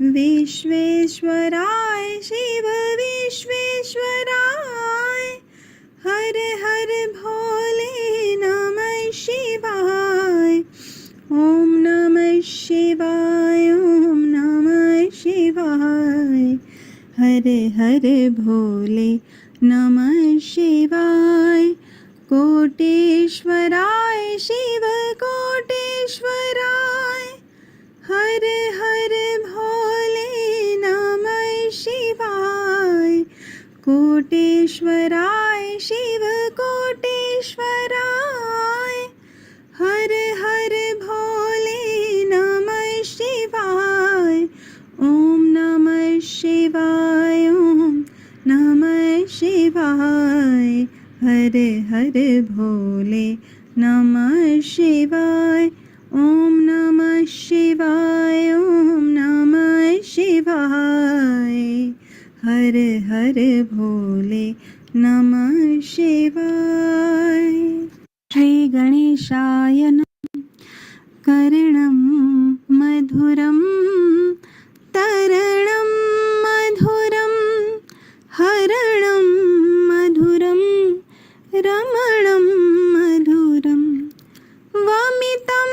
विश्वेश्वराय शिव विश्वेश्वराय, हर हर भोले नमः शिवाय। ओम नमः शिवाय, ओम नमः शिवाय, हर हर भोले नमः शिवाय। कोटेश्वराय शिव कोटेश्वराय, हर हर भोले नमः शिवाय। कोटेश्वराय शिव कोटेश्वराय, हर हर भोले नमः शिवाय। ओम नमः शिवाय, ओम नमः शिवाय, हर हर भोले नमः शिवाय। ओम नमः शिवाय, ओम नमः शिवाय, हर हर भोले नमः शिवाय। श्री गणेशाय नमः। कर्णं मधुरं तरणं मधुरं, हरणं मधुरं रमणं मधुरं, वमितं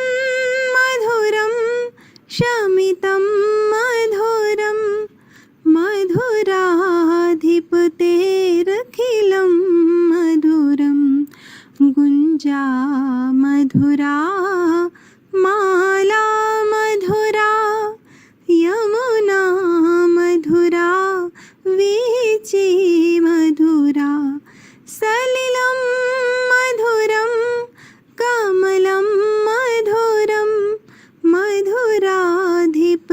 मधुरं शमितं मधुरं, मधुराधिपतेरखिलं मधुरं, गुञ्जा मधुरा माला मधुरा, यमुना मधुरा वीची मधुरा, सलिलं मधुरं कमलं मधुरं, मधुराधिप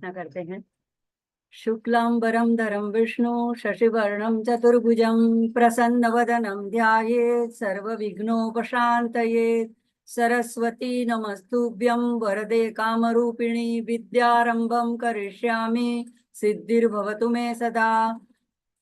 प्रार्थना करते हैं। शुक्लांबरधरं विष्णु शशिवर्णं चतुर्भुजं प्रसन्नवदनं ध्यायेत् सर्वविघ्नोपशान्तयेत्। सरस्वती नमस्तुभ्यं वरदे कामरूपिणी विद्यारंभं करिष्यामि सिद्धिर्भवतु मे सदा।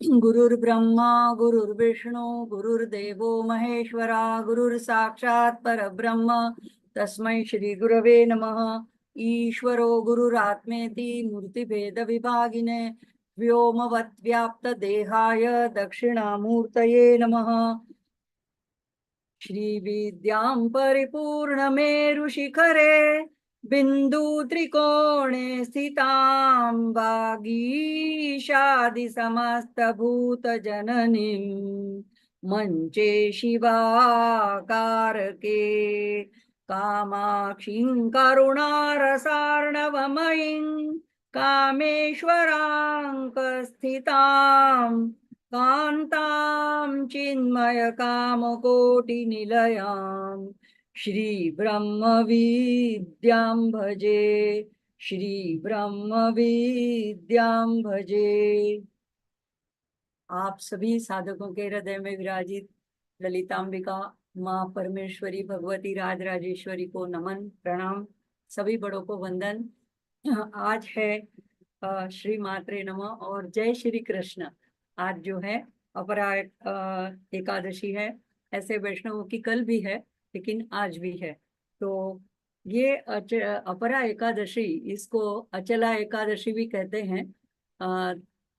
गुरुर्ब्रह्मा गुरुर्विष्णु गुरुर्देवो महेश्वरा गुरुर्साक्षात् परब्रह्म तस्मै श्री गुरवे नमः। ईश्वरो गुरुरात्मेति मूर्तिभेद विभागिने व्योमवद्व्याप्त देहाय दक्षिणामूर्तये नमः। श्री विद्यां परिपूर्णमेरुशिखरे बिंदु त्रिकोणे स्थितां वागीशादि समस्त भूत जननीं मंचे शिवाकारके कामाक्षीं करुणारसार्णवमयीं कामेश्वराङ्कस्थितां कान्तां चिन्मयकामकोटिनिलयां श्रीब्रह्मविद्यां भजे श्रीब्रह्मविद्यां भजे। आप सभी साधकों के हृदय में विराजित ललितांबिका माँ परमेश्वरी भगवती राजराजेश्वरी को नमन प्रणाम, सभी बड़ों को वंदन। आज है श्री मात्रे नमः और जय श्री कृष्ण। आज जो है अपरा एकादशी है। ऐसे वैष्णवों की कल भी है लेकिन आज भी है। तो ये अपरा एकादशी, इसको अचला एकादशी भी कहते हैं।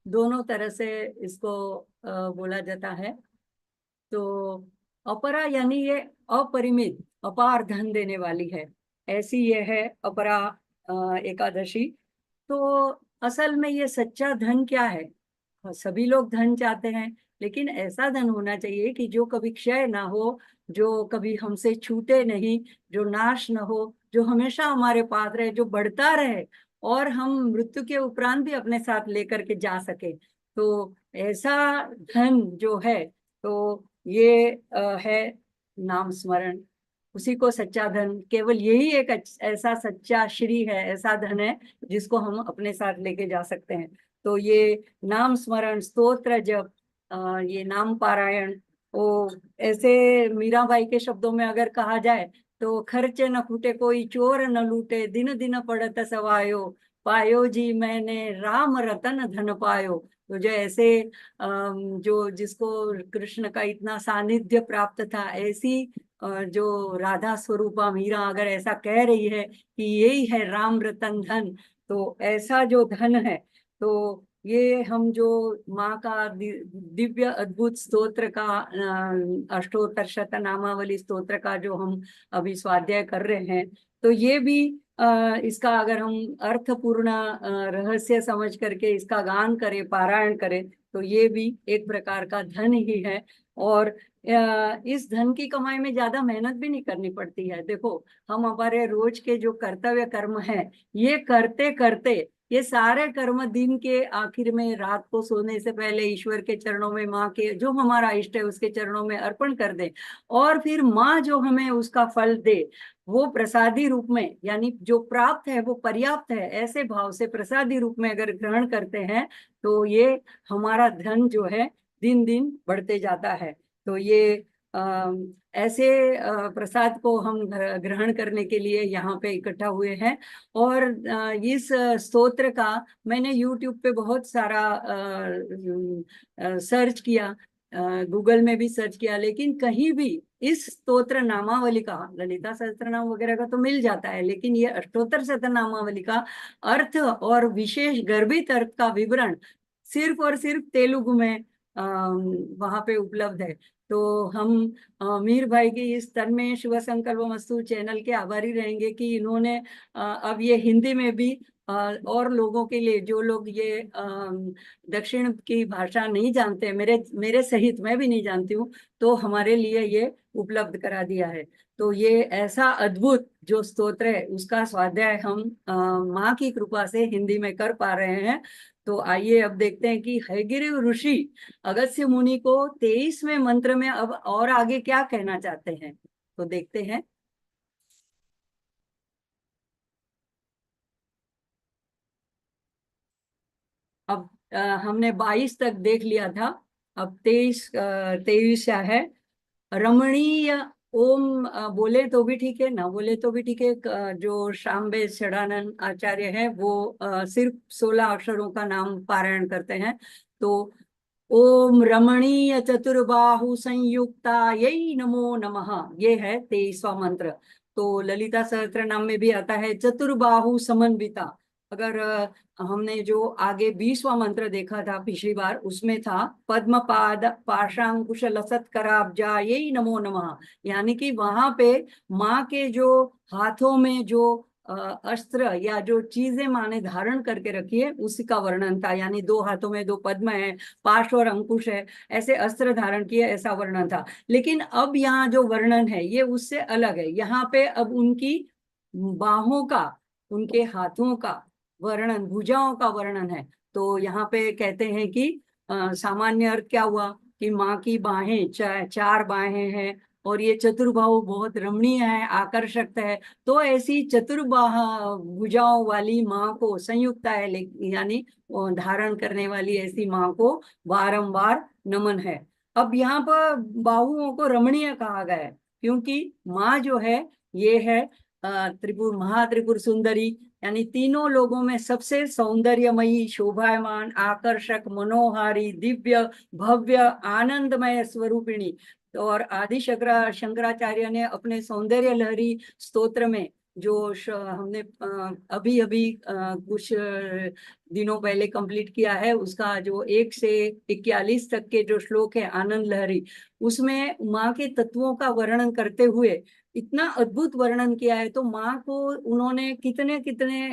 दोनों तरह से इसको बोला जाता है। तो अपरा यानी ये अपरिमित अपार धन देने वाली है, ऐसी ये है अपरा एकादशी। तो असल में ये सच्चा धन क्या है? सभी लोग धन चाहते हैं, लेकिन ऐसा धन होना चाहिए कि जो कभी क्षय ना हो, जो कभी हमसे छूटे नहीं, जो नाश न हो, जो हमेशा हमारे पास रहे, जो बढ़ता रहे और हम मृत्यु के उपरांत भी अपने साथ लेकर के जा सके। तो ऐसा धन जो है, तो ये है नाम स्मरण। उसी को सच्चा धन, केवल यही एक ऐसा सच्चा श्री है, ऐसा धन है जिसको हम अपने साथ लेके जा सकते हैं। तो ये नाम स्मरण, स्तोत्र जप, ये नाम पारायण, वो ऐसे मीराबाई के शब्दों में अगर कहा जाए तो खर्चे न फूटे कोई चोर न लूटे, दिन दिन पड़त सवायो, पायो जी मैंने राम रतन धन पायो। तो जो ऐसे जो जिसको कृष्ण का इतना सानिध्य प्राप्त था, ऐसी जो राधा स्वरूपा मीरा अगर ऐसा कह रही है कि यही है राम रतन धन, तो ऐसा जो धन है, तो ये हम जो माँ का दिव्य अद्भुत स्तोत्र का अष्टोत्तर शतनामावली स्तोत्र का जो हम अभी स्वाध्याय कर रहे हैं, तो ये भी इसका अगर हम अर्थपूर्ण रहस्य समझ करके इसका गान करें, पारायण करें, तो ये भी एक प्रकार का धन ही है। और इस धन की कमाई में ज्यादा मेहनत भी नहीं करनी पड़ती है। देखो, हम हमारे रोज के जो कर्तव्य कर्म है, ये करते करते ये सारे कर्म दिन के आखिर में रात को सोने से पहले ईश्वर के चरणों में, माँ के जो हमारा इष्ट है उसके चरणों में अर्पण कर दे, और फिर माँ जो हमें उसका फल दे, वो प्रसादी रूप में, यानी जो प्राप्त है वो पर्याप्त है, ऐसे भाव से प्रसादी रूप में अगर ग्रहण करते हैं, तो ये हमारा धन जो है दिन दिन बढ़ते जाता है। तो ये ऐसे प्रसाद को हम ग्रहण करने के लिए यहाँ पे इकट्ठा हुए हैं। और इस स्तोत्र का मैंने YouTube पे बहुत सारा सर्च किया, गूगल में भी सर्च किया, लेकिन कहीं भी इस स्तोत्र नामावली का, ललिता सहस्त्रनाम वगैरह का तो मिल जाता है, लेकिन ये अष्टोत्तर शतनामावली का अर्थ और विशेष गर्भित अर्थ का विवरण सिर्फ और सिर्फ तेलुगु में वहां पे उपलब्ध है। तो हम मीर भाई की इस तन्मय शुभ संकल्प मस्तु चैनल के आभारी रहेंगे कि इन्होंने अब ये हिंदी में भी और लोगों के लिए, जो लोग ये दक्षिण की भाषा नहीं जानते, मेरे सहित मैं भी नहीं जानती हूँ, तो हमारे लिए ये उपलब्ध करा दिया है। तो ये ऐसा अद्भुत जो स्तोत्र है उसका स्वाध्याय हम माँ की कृपा से हिंदी में कर पा रहे हैं। तो आइए अब देखते हैं कि हयग्रीव ऋषि अगस्त्य मुनि को 23वें मंत्र में अब और आगे क्या कहना चाहते हैं, तो देखते हैं। हमने 22 तक देख लिया था, अब 23 है। रमणीय ओम बोले तो भी ठीक है, ना बोले तो भी ठीक है। जो शाम्बे षडानंद आचार्य है वो सिर्फ 16 अक्षरों का नाम पारायण करते हैं। तो ओम रमणीय चतुर्बाहु संयुक्ता यही नमो नमः, ये है 23वां मंत्र। तो ललिता सहस्त्र नाम में भी आता है चतुर्बाहु समन्विता। अगर हमने जो आगे 20वां मंत्र देखा था पिछली बार, उसमें था पद्म पाद पाशांकुश लसत कराब्जा यही नमो नमः, यानी कि वहां पे माँ के जो हाथों में जो अस्त्र या जो चीजें माँ ने धारण करके रखी है उसी का वर्णन था। यानी 2 हाथों में 2 पद्म है, पाश और अंकुश है, ऐसे अस्त्र धारण किए, ऐसा वर्णन था। लेकिन अब यहाँ जो वर्णन है ये उससे अलग है। यहाँ पे अब उनकी बाहों का, उनके हाथों का वर्णन, भुजाओं का वर्णन है। तो यहाँ पे कहते हैं कि सामान्य अर्थ क्या हुआ कि माँ की बाहें 4 बाहें हैं और ये चतुर्बाहु बहुत रमणीय है, आकर्षक है। तो ऐसी चतुर्बाह भुजाओं वाली माँ को संयुक्त है, यानी धारण करने वाली ऐसी माँ को बारंबार नमन है। अब यहाँ पर बाहुओं को रमणीय कहा गया है क्योंकि माँ जो है ये है त्रिपुर, महात्रिपुर सुंदरी, यानी तीनों लोगों में सबसे सौंदर्यमयी, शोभायमान, आकर्षक, मनोहारी, दिव्य, भव्य, आनंदमय स्वरूपिणी। और आदि शंकराचार्य ने अपने सौंदर्य लहरी स्तोत्र में जो हमने अभी अभी कुछ दिनों पहले कंप्लीट किया है, उसका जो 1 से 41 तक के जो श्लोक है आनंद लहरी, उसमें माँ के तत्वों का वर्णन करते हुए इतना अद्भुत वर्णन किया है। तो माँ को उन्होंने कितने कितने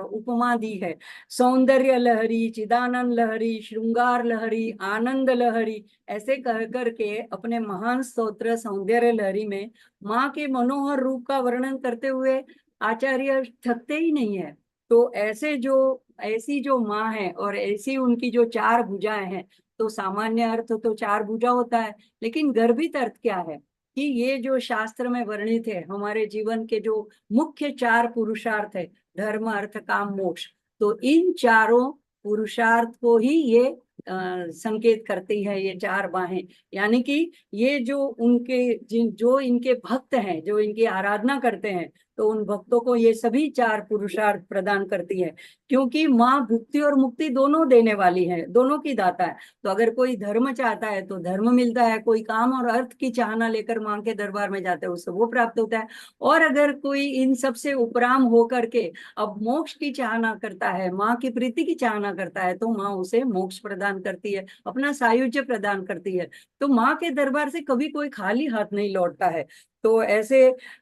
उपमा दी है। सौंदर्य लहरी, चिदानंद लहरी, श्रृंगार लहरी, आनंद लहरी, ऐसे कह करके अपने महान स्तोत्र सौंदर्य लहरी में माँ के मनोहर रूप का वर्णन करते हुए आचार्य थकते ही नहीं है। तो ऐसी जो माँ है और ऐसी उनकी जो 4 भुजाएं हैं, तो सामान्य अर्थ तो 4 भुजा होता है, लेकिन गर्भित अर्थ क्या है कि ये जो शास्त्र में वर्णित है हमारे जीवन के जो मुख्य 4 पुरुषार्थ है, धर्म अर्थ काम मोक्ष, तो इन चारों पुरुषार्थ को ही ये संकेत करती है ये 4 बाहें। यानी कि ये जो जो इनके भक्त हैं, जो इनकी आराधना करते हैं, तो उन भक्तों को ये सभी 4 पुरुषार्थ प्रदान करती है। क्योंकि माँ भुक्ति और मुक्ति दोनों देने वाली है, दोनों की दाता है। तो अगर कोई धर्म चाहता है तो धर्म मिलता है, कोई काम और अर्थ की चाहना लेकर माँ के दरबार में जाता है उससे वो प्राप्त होता है। और अगर कोई इन सब से उपराम होकर के अब मोक्ष की चाहना करता है, माँ की प्रीति की चाहना करता है, तो माँ उसे मोक्ष प्रदान करती है, अपना सायुज्य प्रदान करती है। तो माँ के दरबार से कभी कोई खाली हाथ नहीं लौटता है। तो ऐसे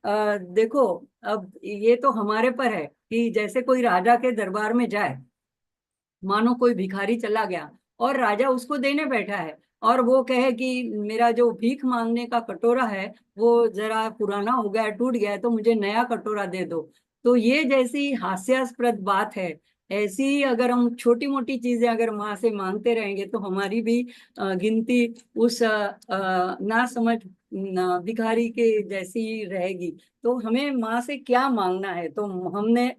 देखो, अब ये तो हमारे पर है कि जैसे कोई राजा के दरबार में जाए, मानो कोई भिखारी चला गया और राजा उसको देने बैठा है और वो कहे कि मेरा जो भीख मांगने का कटोरा है वो जरा पुराना हो गया है, टूट गया है, तो मुझे नया कटोरा दे दो। तो ये जैसी हास्यास्पद बात है, ऐसी अगर हम छोटी मोटी चीजें अगर माँ से मांगते रहेंगे तो हमारी भी गिनती उस ना समझ भिखारी के जैसी रहेगी। तो हमें माँ से क्या मांगना है? तो हमने,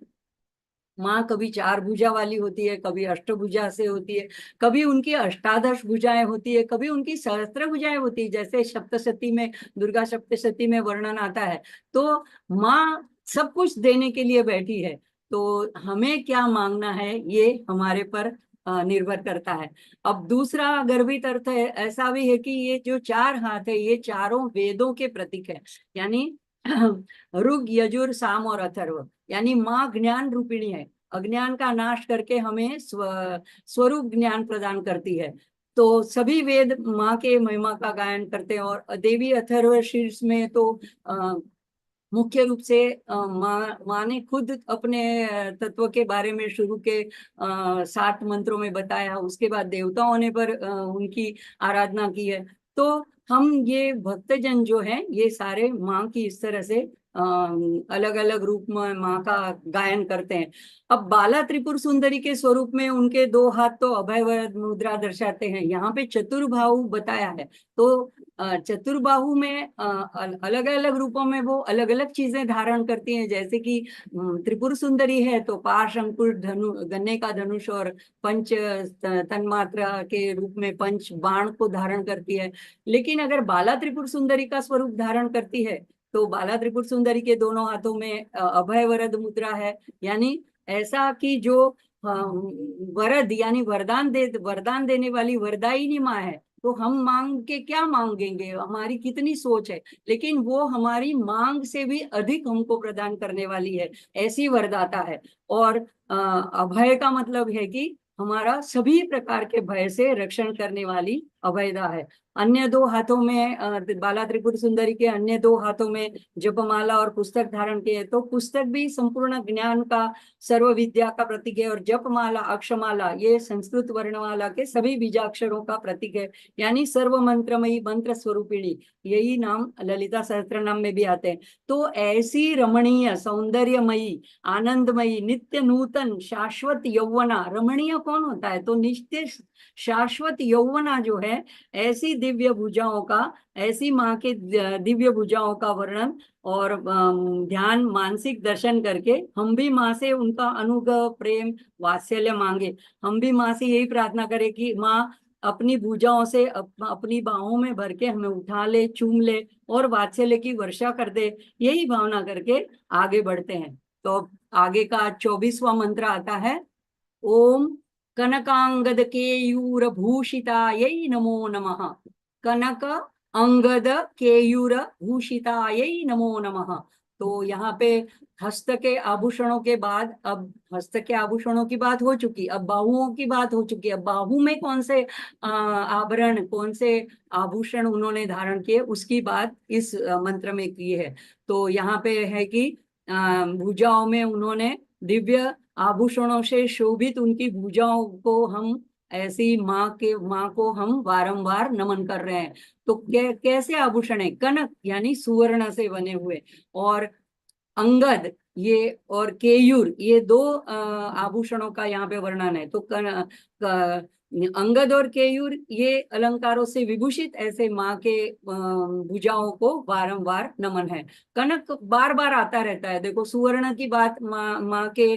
माँ कभी 4 भुजा वाली होती है, कभी अष्टभुजा से होती है, कभी उनकी अष्टादश भुजाएं होती है, कभी उनकी सहस्त्र भुजाएं होती है, जैसे सप्तशती में, दुर्गा सप्तशती में वर्णन आता है। तो माँ सब कुछ देने के लिए बैठी है। तो हमें क्या मांगना है ये हमारे पर निर्भर करता है। अब दूसरा गर्भित अर्थ है ऐसा भी है कि ये जो 4 हाथ है ये चारों वेदों के प्रतीक है। यानी ऋग, यजुर, साम और अथर्व, यानी माँ ज्ञान रूपिणी है। अज्ञान का नाश करके हमें स्वरूप ज्ञान प्रदान करती है। तो सभी वेद माँ के महिमा का गायन करते हैं। और देवी अथर्व शीर्ष में तो मुख्य रूप से माँ ने खुद अपने तत्व के बारे में शुरू के 7 मंत्रों में बताया, उसके बाद देवताओं ने पर उनकी आराधना की है। तो हम ये भक्तजन जो है ये सारे माँ की इस तरह से अलग अलग रूप में माँ का गायन करते हैं। अब बाला त्रिपुर सुंदरी के स्वरूप में उनके दो हाथ तो अभय मुद्रा दर्शाते हैं, यहाँ पे चतुर्बाहु बताया है। तो चतुर्बाहु में अलग अलग रूपों में वो अलग अलग चीजें धारण करती हैं, जैसे कि त्रिपुर सुंदरी है तो पाश अंकुश धनु गन्ने का धनुष और पंच तन्मात्रा के रूप में पंच बाण को धारण करती है। लेकिन अगर बाला त्रिपुर सुंदरी का स्वरूप धारण करती है तो बाला त्रिपुर सुंदरी के दोनों हाथों में अभय वरद मुद्रा है, यानी ऐसा कि जो वरद यानी वरदान देने वाली वरदायिनी माँ है। तो हम मांग के क्या मांगेंगे, हमारी कितनी सोच है, लेकिन वो हमारी मांग से भी अधिक हमको प्रदान करने वाली है, ऐसी वरदाता है। और अभय का मतलब है कि हमारा सभी प्रकार के भय से रक्षण करने वाली अभयदा है। अन्य दो हाथों में बाला त्रिपुर सुंदरी के अन्य दो हाथों में जपमाला और पुस्तक धारण किए, तो पुस्तक भी संपूर्ण ज्ञान का, सर्व विद्या का प्रतीक है, और जपमाला अक्षमाला ये संस्कृत वर्णमाला के सभी बीजाक्षरों का प्रतीक है, यानी सर्व मंत्रमयी मंत्र स्वरूपिणी, यही नाम ललिता सहस्त्र नाम में भी आते हैं। तो ऐसी रमणीय सौंदर्यमयी आनंदमयी नित्य नूतन शाश्वत यौवना, रमणीय कौन होता है, तो नित्य शाश्वत यौवना जो है, ऐसी दिव्य भुजाओं का, ऐसी माँ के दिव्य भुजाओं का वर्णन और ध्यान मानसिक दर्शन करके हम भी माँ से उनका अनुग्रह प्रेम वात्सल्य मांगे। हम भी माँ से यही प्रार्थना करें कि माँ अपनी भुजाओं से अपनी बाहों में भर के हमें उठा ले, चूम ले और वात्सल्य की वर्षा कर दे। यही भावना करके आगे बढ़ते हैं। तो आगे का 24वां मंत्र आता है, ओम कनकांगद केयूर भूषितायै नमो नमः। कनक अंगद केयूर भूषितायै नमो नमः। तो यहाँ पे हस्त के आभूषणों के बाद, अब हस्त के आभूषणों की बात हो चुकी, अब बाहुओं की बात हो चुकी। अब बाहु में कौन से आभरण, कौन से आभूषण उन्होंने धारण किए, उसकी बात इस मंत्र में की है। तो यहाँ पे है कि भुजाओं में उन्होंने दिव्य आभूषणों से शोभित उनकी भुजाओं को हम, ऐसी माँ को हम बारंबार नमन कर रहे हैं। तो कैसे आभूषण है, कनक यानी सुवर्ण से बने हुए, और अंगद ये और केयूर ये दो आभूषणों का यहाँ पे वर्णन है। तो अंगद और केयूर ये अलंकारों से विभूषित ऐसे माँ के भुजाओं को बारंबार नमन है। कनक बार बार आता रहता है, देखो सुवर्ण की बात माँ के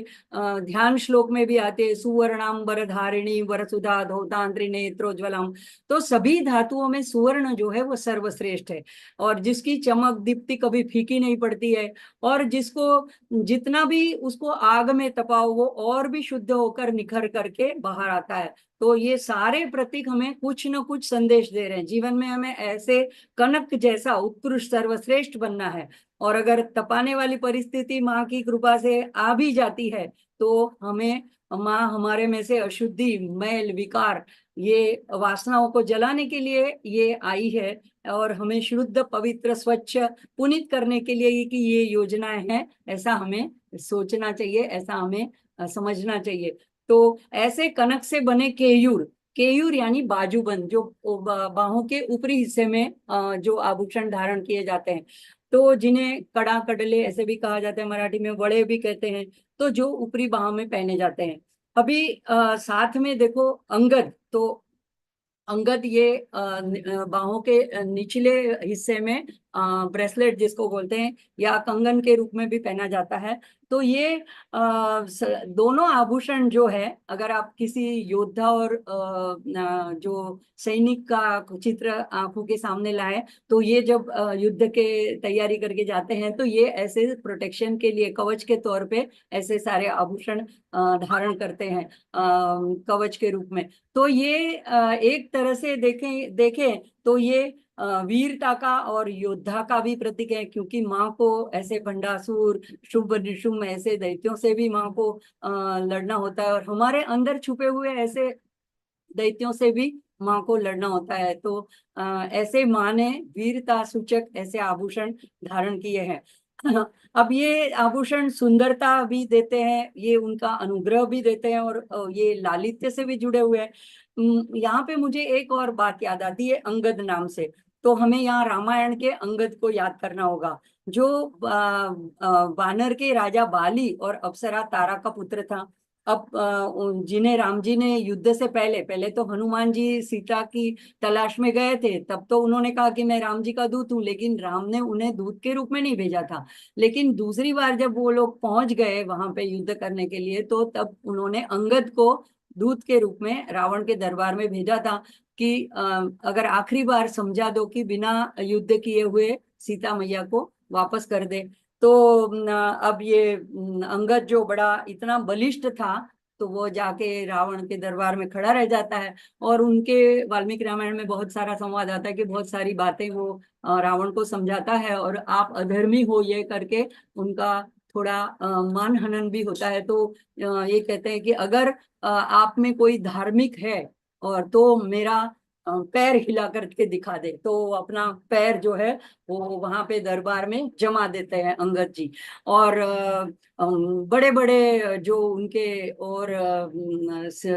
ध्यान श्लोक में भी आते हैं, सुवर्णांबर धारिणी वरसुधा धौतांत्री नेत्रोज्वलम। तो सभी धातुओं में सुवर्ण जो है वो सर्वश्रेष्ठ है, और जिसकी चमक दीप्ति कभी फीकी नहीं पड़ती है, और जिसको जितना भी उसको आग में तपाओ वो और भी शुद्ध होकर निखर करके बाहर आता है। तो ये सारे प्रतीक हमें कुछ न कुछ संदेश दे रहे हैं, जीवन में हमें ऐसे कनक जैसा उत्कृष्ट सर्वश्रेष्ठ बनना है। और अगर तपाने वाली परिस्थिति माँ की कृपा से आ भी जाती है तो हमें माँ हमारे में से अशुद्धि मैल विकार ये वासनाओं को जलाने के लिए ये आई है, और हमें शुद्ध पवित्र स्वच्छ पुनीत करने के लिए कि ये योजनाएं हैं, ऐसा हमें सोचना चाहिए, ऐसा हमें समझना चाहिए। तो ऐसे कनक से बने केयूर, केयूर यानी बाजूबंद, जो बाहों के ऊपरी हिस्से में जो आभूषण धारण किए जाते हैं, तो जिन्हें कड़ा कड़ले ऐसे भी कहा जाता है, मराठी में वड़े भी कहते हैं, तो जो ऊपरी बाहों में पहने जाते हैं। अभी साथ में देखो अंगद, तो अंगद ये बाहों के निचले हिस्से में ब्रेसलेट जिसको बोलते हैं, या कंगन के रूप में भी पहना जाता है। तो ये दोनों आभूषण जो है, अगर आप किसी योद्धा और जो सैनिक का चित्र आंखों के सामने लाए, तो ये जब युद्ध के तैयारी करके जाते हैं तो ये ऐसे प्रोटेक्शन के लिए कवच के तौर पे ऐसे सारे आभूषण धारण करते हैं कवच के रूप में। तो ये एक तरह से देखें तो ये वीरता का और योद्धा का भी प्रतीक है, क्योंकि माँ को ऐसे भंडासुर शुभ निशुम्भ ऐसे दैत्यों से भी माँ को लड़ना होता है, और हमारे अंदर छुपे हुए ऐसे दैत्यों से भी माँ को लड़ना होता है। तो ऐसे माँ ने वीरता सूचक ऐसे आभूषण धारण किए हैं। अब ये आभूषण सुंदरता भी देते हैं, ये उनका अनुग्रह भी देते हैं, और ये लालित्य से भी जुड़े हुए हैं। यहाँ पे मुझे एक और बात याद आती है अंगद नाम से। तो हमें यहाँ रामायण के अंगद को याद करना होगा, जो वानर के राजा बाली और अप्सरा तारा का पुत्र था। अब जिन्हें राम जी ने युद्ध से पहले पहले तो हनुमान जी सीता की तलाश में गए थे, तब तो उन्होंने कहा कि मैं राम जी का दूत हूँ, लेकिन राम ने उन्हें दूत के रूप में नहीं भेजा था। लेकिन दूसरी बार जब वो लोग पहुंच गए वहां पे युद्ध करने के लिए, तो तब उन्होंने अंगद को दूत के रूप में रावण के दरबार में भेजा था कि अगर आखिरी बार समझा दो कि बिना युद्ध किए हुए सीता मैया को वापस कर दे। तो अब ये अंगद जो बड़ा इतना बलिष्ठ था, तो वो जाके रावण के दरबार में खड़ा रह जाता है। और उनके वाल्मीकि रामायण में बहुत सारा संवाद आता है कि बहुत सारी बातें वो रावण को समझाता है, और आप अधर्मी हो ये करके उनका थोड़ा मान हनन भी होता है। तो ये कहते हैं कि अगर आप में कोई धार्मिक है और तो मेरा पैर हिला करके दिखा दे, तो अपना पैर जो है वो वहां पे दरबार में जमा देते हैं अंगद जी। और बड़े बड़े जो उनके और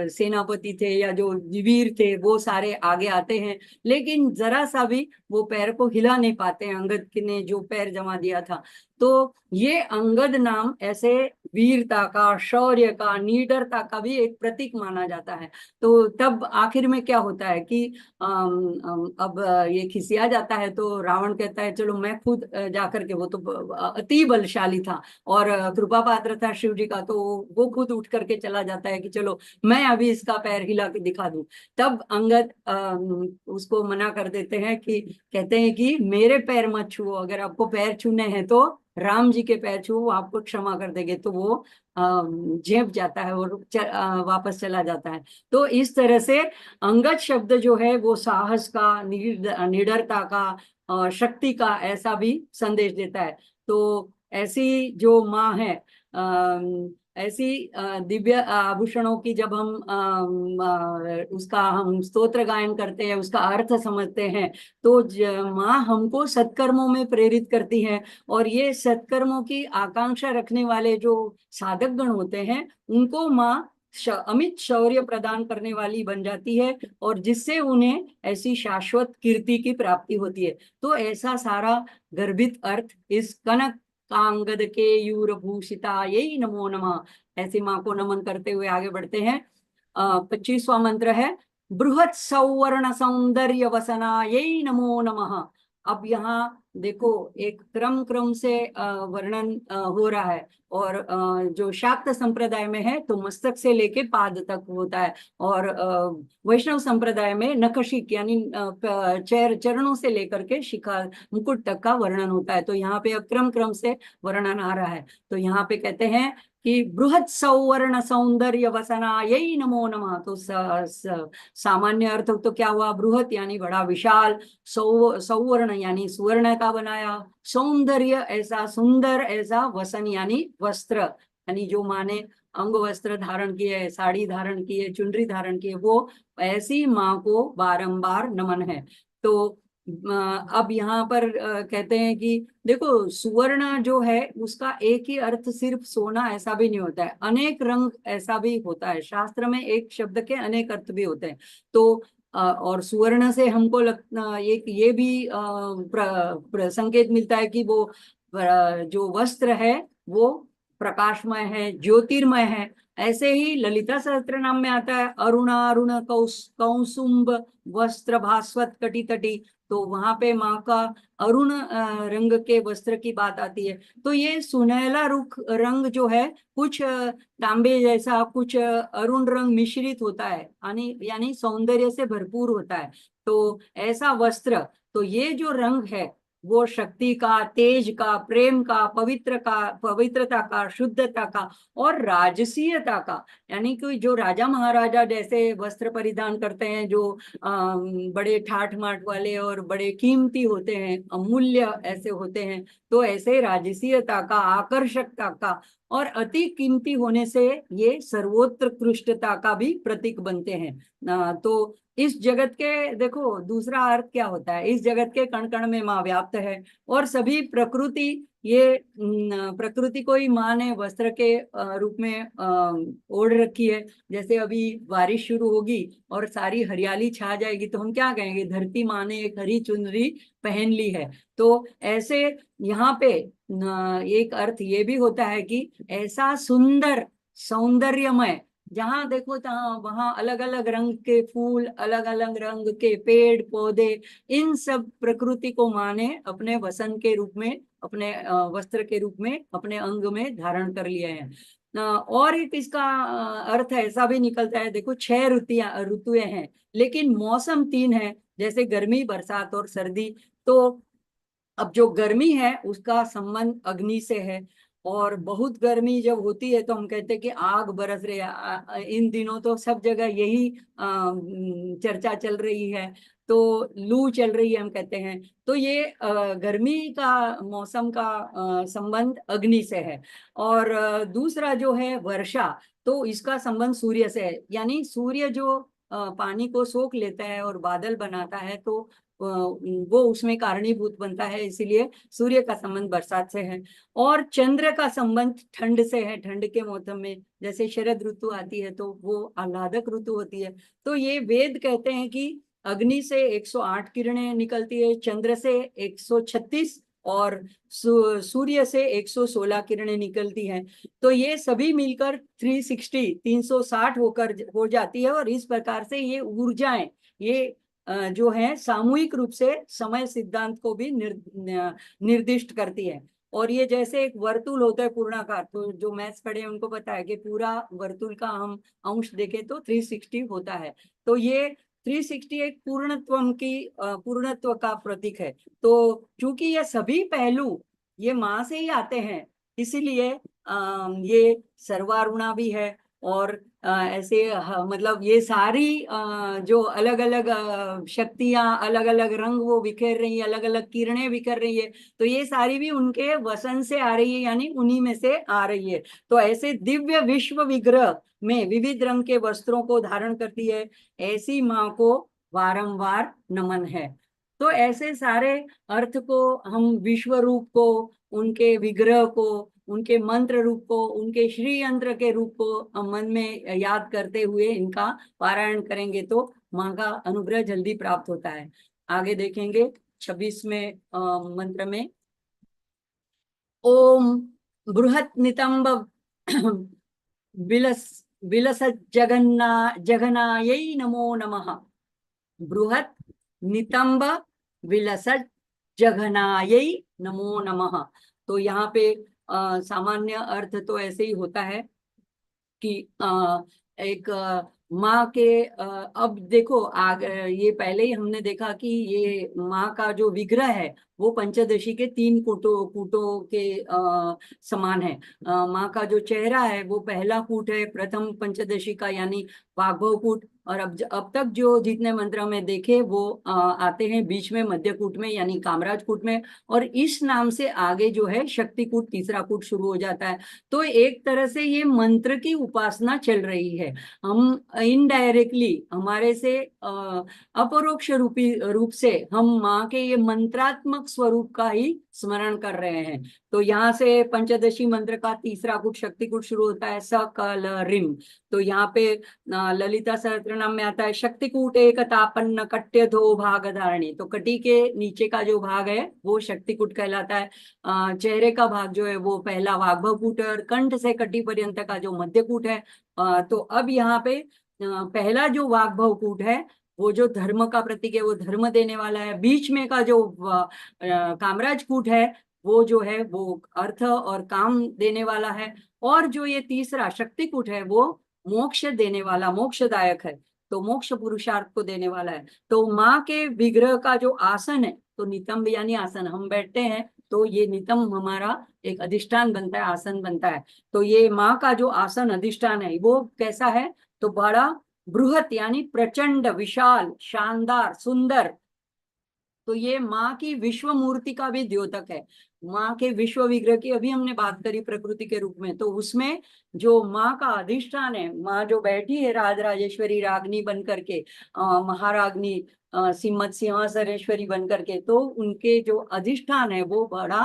सेनापति थे या जो वीर थे वो सारे आगे आते हैं, लेकिन जरा सा भी वो पैर को हिला नहीं पाते हैं अंगद ने जो पैर जमा दिया था। तो ये अंगद नाम ऐसे वीरता का, शौर्य का, निडरता का भी एक प्रतीक माना जाता है। तो तब आखिर में क्या होता है कि अब ये खिसिया जाता है, तो रावण कहता है चलो मैं खुद जाकर के, वो तो अति बलशाली था और कृपा पात्र था शिव जी का, तो वो खुद उठ करके चला जाता है कि चलो मैं अभी इसका पैर हिला के दिखा दूं। तब अंगद उसको मना कर देते हैं कि कहते हैं कि मेरे पैर मत छुओ, अगर आपको पैर छूने हैं तो राम जी के पैर छुओ, वो आपको क्षमा कर देंगे। तो वो झेप जाता है और वापस चला जाता है। तो इस तरह से अंगद शब्द जो है वो साहस का, निडरता का, शक्ति का ऐसा भी संदेश देता है। तो ऐसी जो माँ है, ऐसी दिव्य आभूषणों की जब हम उसका हम स्तोत्र गायन करते हैं, उसका अर्थ समझते हैं, तो माँ हमको सत्कर्मों में प्रेरित करती है। और ये सत्कर्मों की आकांक्षा रखने वाले जो साधक गण होते हैं, उनको माँ अमित शौर्य प्रदान करने वाली बन जाती है, और जिससे उन्हें ऐसी शाश्वत कीर्ति की प्राप्ति होती है। तो ऐसा सारा गर्भित अर्थ इस कनक कांगद के यूर भूषिता यही नमो नमः, ऐसी माँ को नमन करते हुए आगे बढ़ते हैं। 25वां मंत्र है बृहत सौवर्ण सौंदर्य वसना यही नमो नमः। अब यहाँ देखो एक क्रम क्रम से वर्णन हो रहा है, और जो शाक्त संप्रदाय में है तो मस्तक से लेके पाद तक होता है, और वैष्णव संप्रदाय में नखशिक यानी चरणों से लेकर के शिखा मुकुट तक का वर्णन होता है। तो यहाँ पे अब क्रम क्रम से वर्णन आ रहा है। तो यहाँ पे कहते हैं कि बृहत सौवर्ण सौंदर्य वसना यही नमो नमः। तो सामान्य अर्थ तो क्या हुआ, बृहत यानी बड़ा विशाल, सौवर्ण यानी सुवर्ण का बनाया, सौंदर्य ऐसा सुंदर, ऐसा वसन यानी वस्त्र, यानी जो माने अंग वस्त्र धारण किए, साड़ी धारण किए, चुनरी धारण किए, वो ऐसी माँ को बारंबार नमन है। तो अब यहाँ पर कहते हैं कि देखो सुवर्ण जो है उसका एक ही अर्थ सिर्फ सोना ऐसा भी नहीं होता है, अनेक रंग ऐसा भी होता है। शास्त्र में एक शब्द के अनेक अर्थ भी होते हैं। तो और सुवर्ण से हमको एक ये भी संकेत मिलता है कि वो जो वस्त्र है वो प्रकाशमय है, ज्योतिर्मय है। ऐसे ही ललिता सहस्त्र नाम में आता है अरुणा अरुण कौसुंब वस्त्र भास्वत कटी तटी, तो वहां पे माँ का अरुण रंग के वस्त्र की बात आती है। तो ये सुनहला रुख रंग जो है कुछ तांबे जैसा, कुछ अरुण रंग मिश्रित होता है, यानी सौंदर्य से भरपूर होता है। तो ऐसा वस्त्र, तो ये जो रंग है वो शक्ति का, तेज का, प्रेम का, पवित्रता का, शुद्धता का और राजसीयता का, यानी कि जो राजा महाराजा जैसे वस्त्र परिधान करते हैं, जो बड़े ठाठ माठ वाले और बड़े कीमती होते हैं, अमूल्य ऐसे होते हैं, तो ऐसे राजसीयता का, आकर्षकता का और अति कीमती होने से ये सर्वोत्कृष्टता का भी प्रतीक बनते हैं। तो इस जगत के देखो दूसरा अर्थ क्या होता है, इस जगत के कण कण में माँ व्याप्त है और सभी प्रकृति ये प्रकृति को ही माँ ने वस्त्र के रूप में ओढ़ रखी है। जैसे अभी बारिश शुरू होगी और सारी हरियाली छा जाएगी तो हम क्या कहेंगे, धरती माँ ने एक हरी चुनरी पहन ली है। तो ऐसे यहाँ पे एक अर्थ ये भी होता है कि ऐसा सुंदर सौंदर्यमय, जहां देखो तहाँ वहां अलग अलग रंग के फूल, अलग अलग रंग के पेड़ पौधे, इन सब प्रकृति को माँ ने अपने वसन के रूप में, अपने वस्त्र के रूप में अपने अंग में धारण कर लिए हैं। और एक इसका अर्थ ऐसा भी निकलता है, देखो 6 ऋतुएं हैं लेकिन मौसम 3 है, जैसे गर्मी, बरसात और सर्दी। तो अब जो गर्मी है उसका संबंध अग्नि से है, और बहुत गर्मी जब होती है तो हम कहते हैं कि आग बरस रही है। इन दिनों तो सब जगह यही चर्चा चल रही है, तो लू चल रही है हम कहते हैं। तो ये गर्मी का मौसम का संबंध अग्नि से है। और दूसरा जो है वर्षा, तो इसका संबंध सूर्य से है, यानी सूर्य जो पानी को सोख लेता है और बादल बनाता है, तो वो उसमें कारणीभूत बनता है, इसीलिए सूर्य का संबंध बरसात से है। और चंद्र का संबंध ठंड से है, ठंड के मौसम में जैसे शरद ऋतु आती है तो वो आह्लादक ऋतु होती है। तो ये वेद कहते हैं कि अग्नि से 108 किरणें निकलती है, चंद्र से 136 और सूर्य से 116 किरणें निकलती हैं। तो ये सभी मिलकर 360 होकर हो जाती है, और इस प्रकार से ये ऊर्जाएं, ये जो है सामूहिक रूप से समय सिद्धांत को भी निर्दिष्ट करती है। और ये जैसे एक वर्तुल होता है पूर्णाकार, तो जो मैथ्स पढ़े हैं उनको पता है कि पूरा वर्तुल का हम अंश देखें तो 360 होता है। तो ये 360 एक पूर्णत्व का प्रतीक है। तो चूंकि ये सभी पहलू ये माँ से ही आते हैं, इसीलिए ये सर्वारुणा भी है। और ऐसे मतलब ये सारी जो अलग अलग शक्तियां, अलग अलग रंग वो बिखेर रही है, अलग अलग किरणें बिखेर रही है, तो ये सारी भी उनके वसन से आ रही है, यानी उन्हीं में से आ रही है। तो ऐसे दिव्य विश्व विग्रह में विविध रंग के वस्त्रों को धारण करती है, ऐसी माँ को बारंबार नमन है। तो ऐसे सारे अर्थ को हम विश्व रूप को, उनके विग्रह को, उनके मंत्र रूप को, उनके श्री यंत्र के रूप को मन में याद करते हुए इनका पारायण करेंगे तो माँ का अनुग्रह जल्दी प्राप्त होता है। आगे देखेंगे 26वें मंत्र में, ओम बृहत नितंब विलस विलस जगनायै नमो नमः। बृहत नितंब विलसत जघनायै नमो नमः। तो यहाँ पे सामान्य अर्थ तो ऐसे ही होता है कि एक माँ के अब देखो ये पहले ही हमने देखा कि ये माँ का जो विग्रह है वो पंचदशी के 3 कूटों के समान है। माँ का जो चेहरा है वो पहला कूट है प्रथम पंचदशी का, यानी वाग्भव कूट। और अब तक जो जितने मंत्र में देखे वो आते हैं बीच में मध्य कूट में, यानी कामराज कूट में। और इस नाम से आगे जो है शक्ति कूट, तीसरा कूट शुरू हो जाता है। तो एक तरह से ये मंत्र की उपासना चल रही है। हम इनडायरेक्टली हमारे से अपरोक्ष रूप से हम माँ के ये मंत्रात्मक स्वरूप का ही स्मरण कर रहे हैं। तो यहाँ से पंचदशी मंत्र का तीसरा कूट शक्ति कूट शुरू होता है, सकल रिम। तो यहाँ पे ललिता सहस्त्रनाम में आता है शक्ति कूट एक तापन्न कट्य धो भाग धारणी। तो कटी के नीचे का जो भाग है वो शक्ति कूट कहलाता है। चेहरे का भाग जो है वो पहला वाग्भव कूट है, और कंठ से कटी पर्यंत का जो मध्य कूट है। तो अब यहाँ पे पहला जो वाग्भव कूट है वो जो धर्म का प्रतीक है, वो धर्म देने वाला है। बीच में का जो कामराज कूट है वो जो है वो अर्थ और काम देने वाला है। और जो ये तीसरा शक्ति कूट है वो मोक्ष देने वाला, मोक्षदायक है, तो मोक्ष पुरुषार्थ को देने वाला है। तो माँ के विग्रह का जो आसन है, तो नितंब यानी आसन, हम बैठते हैं तो ये नितंब हमारा एक अधिष्ठान बनता है, आसन बनता है। तो ये माँ का जो आसन अधिष्ठान है वो कैसा है, तो बड़ा बृहत यानी प्रचंड, विशाल, शानदार, सुंदर। तो ये माँ की विश्व मूर्ति का भी द्योतक है। माँ के विश्व विग्रह की अभी हमने बात करी प्रकृति के रूप में, तो उसमें जो माँ का अधिष्ठान है, माँ जो बैठी है राज राजेश्वरी रागनी बन करके, महारागनी, सिंहासनेश्वरी बन करके, तो उनके जो अधिष्ठान है वो बड़ा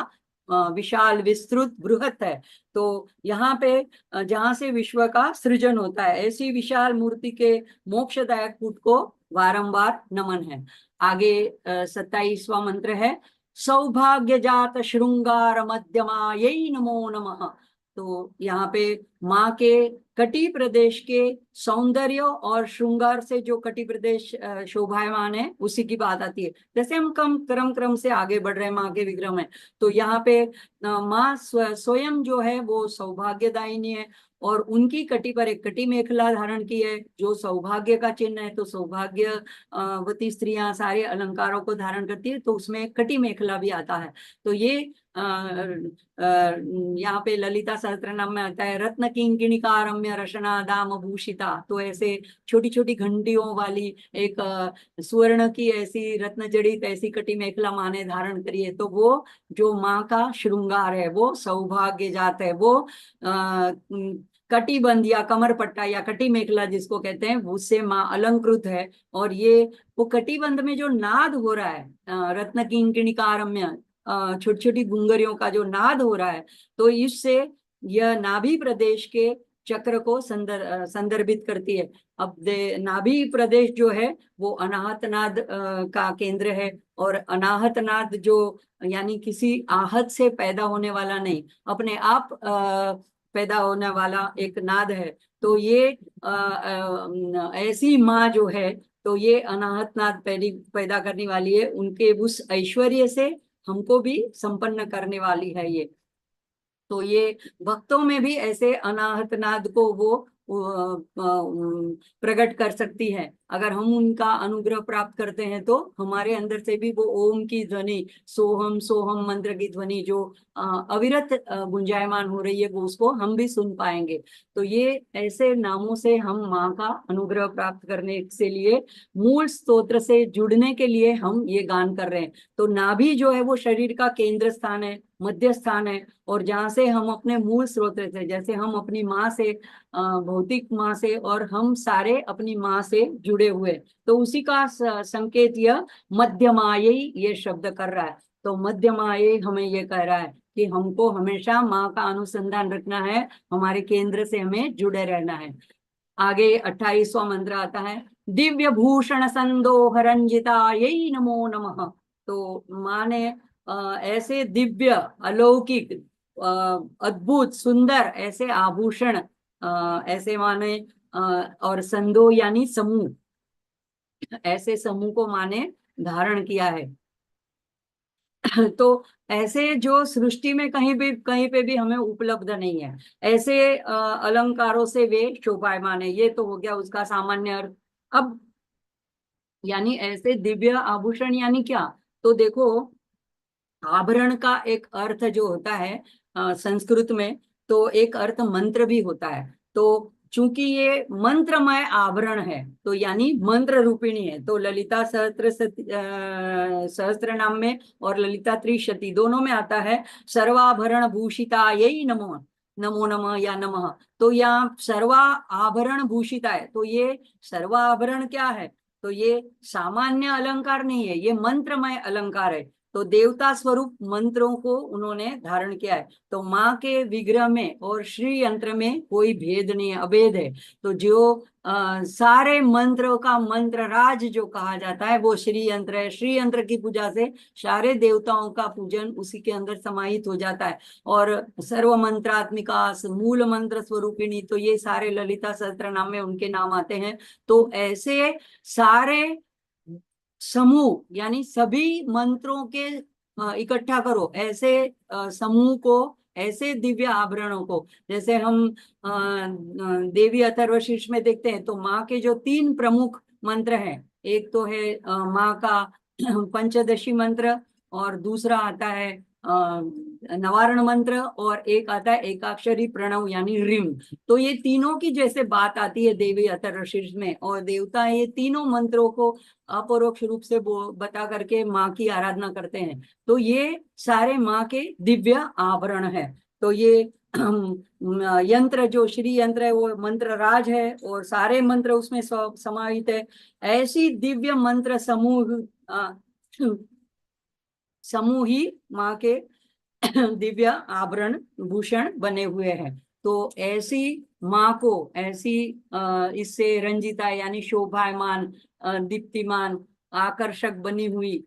विशाल विस्तृत बृहत है। तो यहाँ पे जहाँ से विश्व का सृजन होता है, ऐसी विशाल मूर्ति के मोक्षदायक कूट को बारंबार नमन है। आगे 27वां मंत्र है, सौभाग्य जात श्रृंगार मध्यमायै नमो नमः। तो यहाँ पे माँ के कटी प्रदेश के सौंदर्य और श्रृंगार से जो कटी प्रदेश शोभायमान है, उसी की बात आती है। जैसे हम क्रम क्रम से आगे बढ़ रहे हैं माँ के विग्रह में, तो यहाँ पे माँ स्वयं जो है वो सौभाग्यदायिनी है, और उनकी कटी पर एक कटी मेखला धारण की है जो सौभाग्य का चिन्ह है। तो सौभाग्यवती स्त्रियां सारे अलंकारों को धारण करती है, तो उसमें कटी मेखला भी आता है। तो ये यहाँ पे ललिता सहस्त्रनाम में आता है, रत्न किंकिणिका रम्य रशना दाम भूषिता। तो ऐसे छोटी छोटी घंटियों वाली एक स्वर्ण की ऐसी रत्न जड़ित ऐसी कटी मेखला माँ ने धारण करी है। तो वो जो माँ का श्रृंगार है, वो सौभाग्य जात है, वो कटिबंध या कमर पट्टा या कटी मेखला जिसको कहते हैं, उससे माँ अलंकृत है। और ये वो कटिबंध में जो नाद हो रहा है, रत्न किंकिणिका रम्य छोटी छोटी गुंगरियों का जो नाद हो रहा है, तो इससे यह नाभि प्रदेश के चक्र को संदर्भित करती है। अब नाभि प्रदेश जो है वो अनाहत नाद का केंद्र है, और अनाहत नाद जो यानी किसी आहत से पैदा होने वाला नहीं, अपने आप पैदा होने वाला एक नाद है। तो ये ऐसी माँ जो है, तो ये अनाहत नाद पैदा करने वाली है, उनके उस ऐश्वर्य से हमको भी संपन्न करने वाली है ये। तो ये भक्तों में भी ऐसे अनाहत नाद को वो प्रकट कर सकती है। अगर हम उनका अनुग्रह प्राप्त करते हैं तो हमारे अंदर से भी वो ओम की ध्वनि, सोहम सोहम मंत्र की ध्वनि जो अविरत गुंजायमान हो रही है, वो उसको हम भी सुन पाएंगे। तो ये ऐसे नामों से हम माँ का अनुग्रह प्राप्त करने के लिए, मूल स्तोत्र से जुड़ने के लिए हम ये गान कर रहे हैं। तो नाभि जो है वो शरीर का केंद्र स्थान है, मध्य स्थान है, और जहाँ से हम अपने मूल स्रोत से, जैसे हम अपनी माँ से, भौतिक माँ से, और हम सारे अपनी माँ से जुड़े हुए, तो उसी का संकेत यह मध्यमायै ये शब्द कर रहा है। तो मध्यमायै हमें ये कह रहा है कि हमको हमेशा माँ का अनुसंधान रखना है, हमारे केंद्र से हमें जुड़े रहना है। आगे 28वां मंत्र आता है, दिव्य भूषण संदोह रंजितायै नमो नमः। तो माँ ने ऐसे दिव्य अलौकिक अद्भुत सुंदर ऐसे आभूषण, ऐसे माने और संदो यानी समूह, ऐसे समूह को माँ ने धारण किया है। तो ऐसे जो सृष्टि में कहीं पे भी हमें उपलब्ध नहीं है, ऐसे अलंकारों से वे शोभायमान है। ये तो हो गया उसका सामान्य अर्थ। अब यानी ऐसे दिव्य आभूषण यानी क्या, तो देखो आभरण का एक अर्थ जो होता है संस्कृत में, तो एक अर्थ मंत्र भी होता है। तो चूंकि ये मंत्रमय आभरण है, तो यानी मंत्र रूपिणी है, तो ललिता सहस्त्र नाम में और ललिता त्रिशती दोनों में आता है, सर्वाभरण भूषिता यही नमो नमो नमः या नमः। तो यहाँ सर्वा आभरण भूषिता है, तो ये सर्वाभरण क्या है, तो ये सामान्य अलंकार नहीं है, ये मंत्रमय अलंकार है। तो देवता स्वरूप मंत्रों को उन्होंने धारण किया है। तो माँ के विग्रह में और श्री यंत्र में कोई भेद नहीं है, अभेद है। तो जो सारे मंत्रों का मंत्र राज जो कहा जाता है वो श्री यंत्र है। श्री यंत्र की पूजा से सारे देवताओं का पूजन उसी के अंदर समाहित हो जाता है। और सर्व मंत्रात्मिका मूल मंत्र स्वरूपिणी, तो ये सारे ललिता सहस्त्र नाम में उनके नाम आते हैं। तो ऐसे सारे समूह यानी सभी मंत्रों के इकट्ठा करो, ऐसे समूह को, ऐसे दिव्य आभरणों को, जैसे हम देवी अथर्वशीर्ष में देखते हैं, तो माँ के जो 3 प्रमुख मंत्र हैं, एक तो है माँ का पंचदशी मंत्र, और दूसरा आता है नवारण मंत्र, और एक आता है एकाक्षरी प्रणव यानी रिम। तो ये तीनों की जैसे बात आती है देवी अथर्वशीर्ष में, और देवता ये तीनों मंत्रों को अपरोक्ष रूप से बता करके माँ की आराधना करते हैं। तो ये सारे माँ के दिव्य आभरण है। तो ये यंत्र जो श्री यंत्र है वो मंत्र राज है, और सारे मंत्र उसमें समाहित है। ऐसी दिव्य मंत्र समूह ही माँ के दिव्य आभरण भूषण बने हुए हैं। तो ऐसी माँ को, ऐसी इससे रंजिता यानी शोभायमान, दीप्तिमान, आकर्षक बनी हुई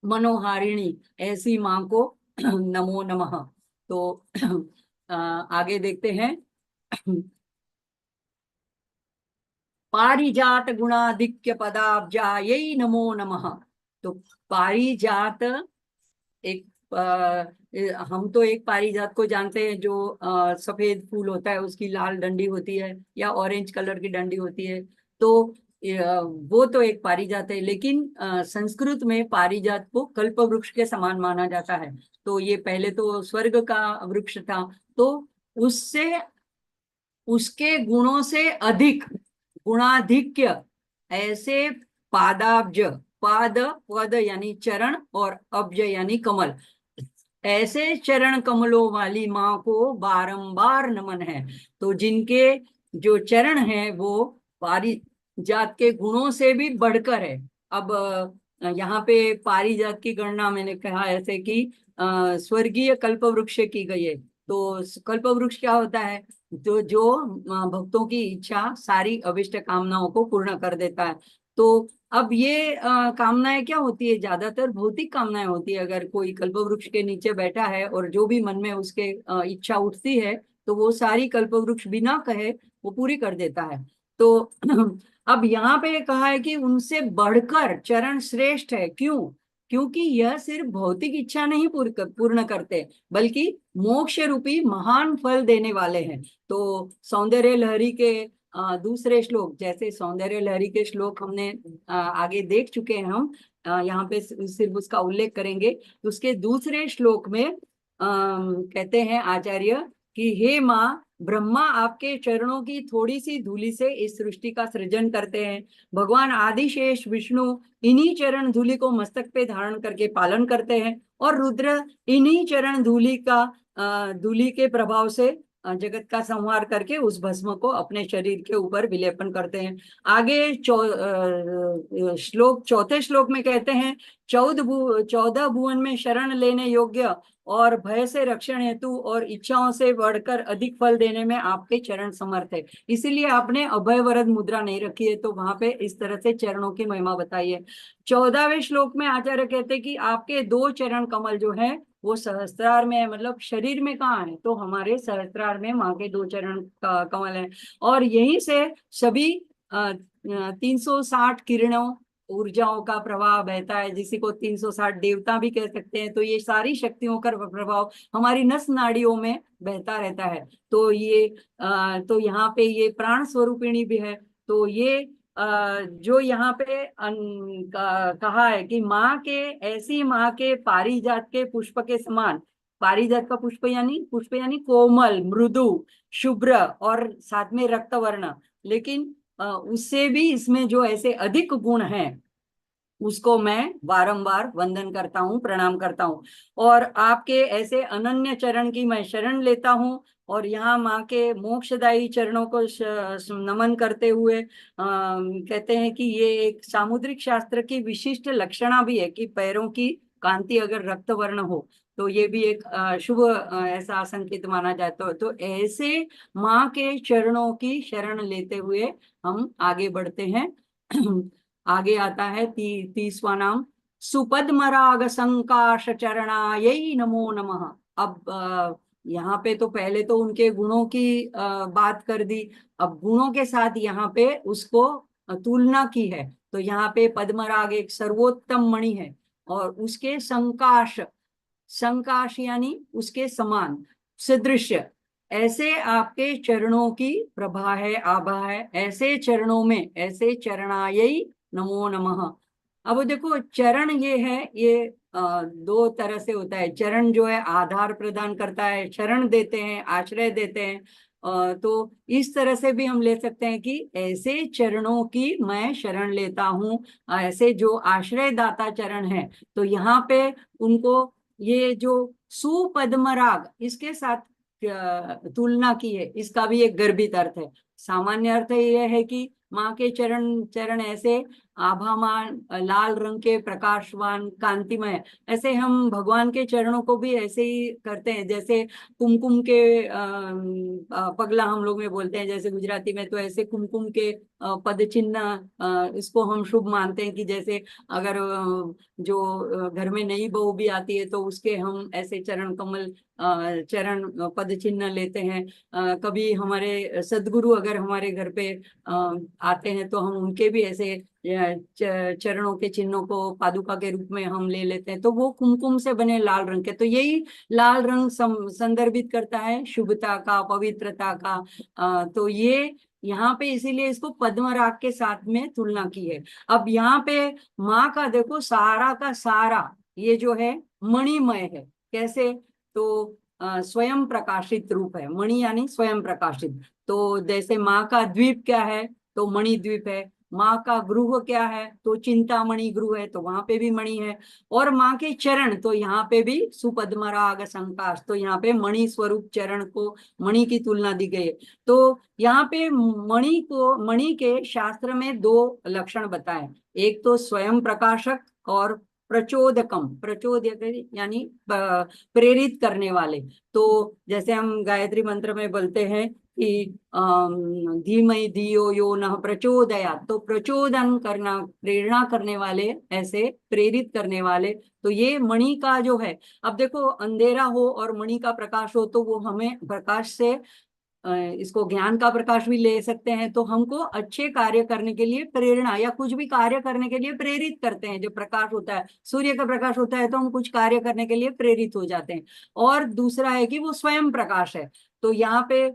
मनोहारिणी ऐसी माँ को नमो नमः। तो आगे देखते हैं। पारिजात गुणाधिक्य पदाब्जायै नमो नमः। तो पारिजात एक हम तो एक पारिजात को जानते हैं जो सफेद फूल होता है, उसकी लाल डंडी होती है या ऑरेंज कलर की डंडी होती है। तो वो तो एक पारिजात है, लेकिन संस्कृत में पारिजात को कल्प वृक्ष के समान माना जाता है। तो ये पहले तो स्वर्ग का वृक्ष था, तो उससे, उसके गुणों से अधिक, गुणाधिक्य ऐसे पादाब्ज, पाद पद यानी चरण और अब्ज यानी कमल, ऐसे चरण कमलों वाली माँ को बारंबार नमन है। तो जिनके जो चरण हैं वो पारिजात के गुणों से भी बढ़कर है। अब यहाँ पे पारिजात की गणना मैंने कहा ऐसे कि स्वर्गीय कल्प वृक्ष की गई है। तो कल्प वृक्ष क्या होता है? जो जो भक्तों की इच्छा, सारी अभिष्ट कामनाओं को पूर्ण कर देता है। तो अब ये कामनाएं क्या होती है? ज्यादातर भौतिक कामनाएं होती है। अगर कोई कल्प वृक्ष के नीचे बैठा है और जो भी मन में उसके इच्छा उठती है, तो वो सारी कल्प वृक्ष बिना कहे वो पूरी कर देता है। तो अब यहाँ पे कहा है कि उनसे बढ़कर चरण श्रेष्ठ है। क्यों? क्योंकि यह सिर्फ भौतिक इच्छा नहीं पूर्ण करते, बल्कि मोक्ष रूपी महान फल देने वाले हैं। तो सौंदर्य लहरी के दूसरे श्लोक, जैसे सौंदर्य लहरी के श्लोक हमने आगे देख चुके हैं, हम यहाँ पे सिर्फ उसका उल्लेख करेंगे। तो उसके दूसरे श्लोक में कहते हैं आचार्य कि हे माँ, ब्रह्मा आपके चरणों की थोड़ी सी धूलि से इस सृष्टि का सृजन करते हैं। भगवान आदिशेष विष्णु इन्हीं चरण धूलि को मस्तक पे धारण करके पालन करते हैं, और रुद्र इन्हीं चरण धूलि का धूलि के प्रभाव से जगत का संहार करके उस भस्म को अपने शरीर के ऊपर विलेपन करते हैं। आगे श्लोक, चौथे श्लोक में कहते हैं 14 भुवन में शरण लेने योग्य और भय से रक्षण हेतु और इच्छाओं से बढ़कर अधिक फल देने में आपके चरण समर्थ है। इसीलिए आपने अभय वरद मुद्रा नहीं रखी है, तो वहां पे इस तरह से चरणों की महिमा बताई है। 14वें श्लोक में आचार्य कहते हैं कि आपके 2 चरण कमल जो है वो सहस्त्रार में है। मतलब शरीर में कहाँ है? तो हमारे सहस्त्रार में माँ के 2 चरण कमल हैं, और यहीं से सभी 360 किरणों, ऊर्जाओं का प्रभाव बहता है, जिसी को 360 देवता भी कह सकते हैं। तो ये सारी शक्तियों का प्रभाव हमारी नस नाड़ियों में बहता रहता है। तो ये तो यहाँ पे ये प्राण स्वरूपिणी भी है। तो ये जो यहाँ पे कहा है कि माँ के, ऐसी माँ के पारिजात के पुष्प के समान, पारिजात का पुष्प यानी कोमल, मृदु, शुभ्र और साथ में रक्त वर्ण, लेकिन उससे भी इसमें जो ऐसे अधिक गुण हैं उसको मैं बारंबार वंदन करता हूँ, प्रणाम करता हूँ। और आपके ऐसे अनन्य चरण की मैं शरण लेता हूँ, और यहाँ माँ के मोक्षदायी चरणों को नमन करते हुए कहते हैं कि ये एक सामुद्रिक शास्त्र की विशिष्ट लक्षणा भी है कि पैरों की कांति अगर रक्त वर्ण हो तो ये भी एक शुभ ऐसा संकेत माना जाता है। तो ऐसे माँ के चरणों की शरण लेते हुए हम आगे बढ़ते हैं। आगे आता है 30वां नाम, सुपद्मराग संकाश चरणायै नमो नमः। अब यहाँ पे तो पहले तो उनके गुणों की बात कर दी, अब गुणों के साथ यहाँ पे उसको तुलना की है। तो यहाँ पे पद्मराग एक सर्वोत्तम मणि है, और उसके संकाश, संकाश यानी उसके समान, सदृश, ऐसे आपके चरणों की प्रभा है, आभा है। ऐसे चरणों में, ऐसे चरणायै नमो नमः। अब देखो चरण ये है, ये 2 तरह से होता है। चरण जो है आधार प्रदान करता है, शरण देते हैं, आश्रय देते हैं। तो इस तरह से भी हम ले सकते हैं कि ऐसे चरणों की मैं शरण लेता हूँ, ऐसे जो आश्रयदाता चरण है। तो यहाँ पे उनको ये जो सुपद्मराग इसके साथ तुलना की है, इसका भी एक गर्भित अर्थ है। सामान्य अर्थ यह है कि माँ के चरण, चरण ऐसे आभामान, लाल रंग के, प्रकाशवान, कांतिमय, ऐसे हम भगवान के चरणों को भी ऐसे ही करते हैं। जैसे कुमकुम के पगला हम लोग में बोलते हैं, जैसे गुजराती में, तो ऐसे कुमकुम के पद चिन्ह, इसको हम शुभ मानते हैं कि जैसे अगर जो घर में नई बहू भी आती है तो उसके हम ऐसे चरण कमल, चरण पद चिन्ह लेते हैं। कभी हमारे सदगुरु अगर हमारे घर पे आते हैं तो हम उनके भी ऐसे चरणों के चिन्हों को पादुका के रूप में हम ले लेते हैं। तो वो कुमकुम से बने लाल रंग के, तो यही लाल रंग संदर्भित करता है शुभता का, पवित्रता का। तो ये यहाँ पे इसीलिए इसको पद्म राग के साथ में तुलना की है। अब यहाँ पे माँ का देखो सारा का सारा ये जो है मणिमय है। कैसे? तो स्वयं प्रकाशित रूप है, मणि यानी स्वयं प्रकाशित। तो जैसे माँ का द्वीप क्या है? तो मणि द्वीप है। माँ का गृह क्या है? तो चिंतामणि गृह है, तो वहां पे भी मणि है। और माँ के चरण, तो यहाँ पे भी सुपद्मराग संकाश, तो यहाँ पे मणि स्वरूप चरण को मणि की तुलना दी गई है। तो यहाँ पे मणि के शास्त्र में दो लक्षण बताए। एक तो स्वयं प्रकाशक और प्रचोदकम, प्रचोदक यानी प्रेरित करने वाले। तो जैसे हम गायत्री मंत्र में बोलते हैं कि धीमहि धियो यो नः प्रचोदयात्, तो प्रचोदन करना, प्रेरणा करने वाले, ऐसे प्रेरित करने वाले। तो ये मणि का जो है, अब देखो अंधेरा हो और मणि का प्रकाश हो तो वो हमें प्रकाश से इसको ज्ञान का प्रकाश भी ले सकते हैं। तो हमको अच्छे कार्य करने के लिए प्रेरणा, या कुछ भी कार्य करने के लिए प्रेरित करते हैं। जो प्रकाश होता है, सूर्य का प्रकाश होता है, तो हम कुछ कार्य करने के लिए प्रेरित हो जाते हैं। और दूसरा है कि वो स्वयं प्रकाश है। तो यहाँ पे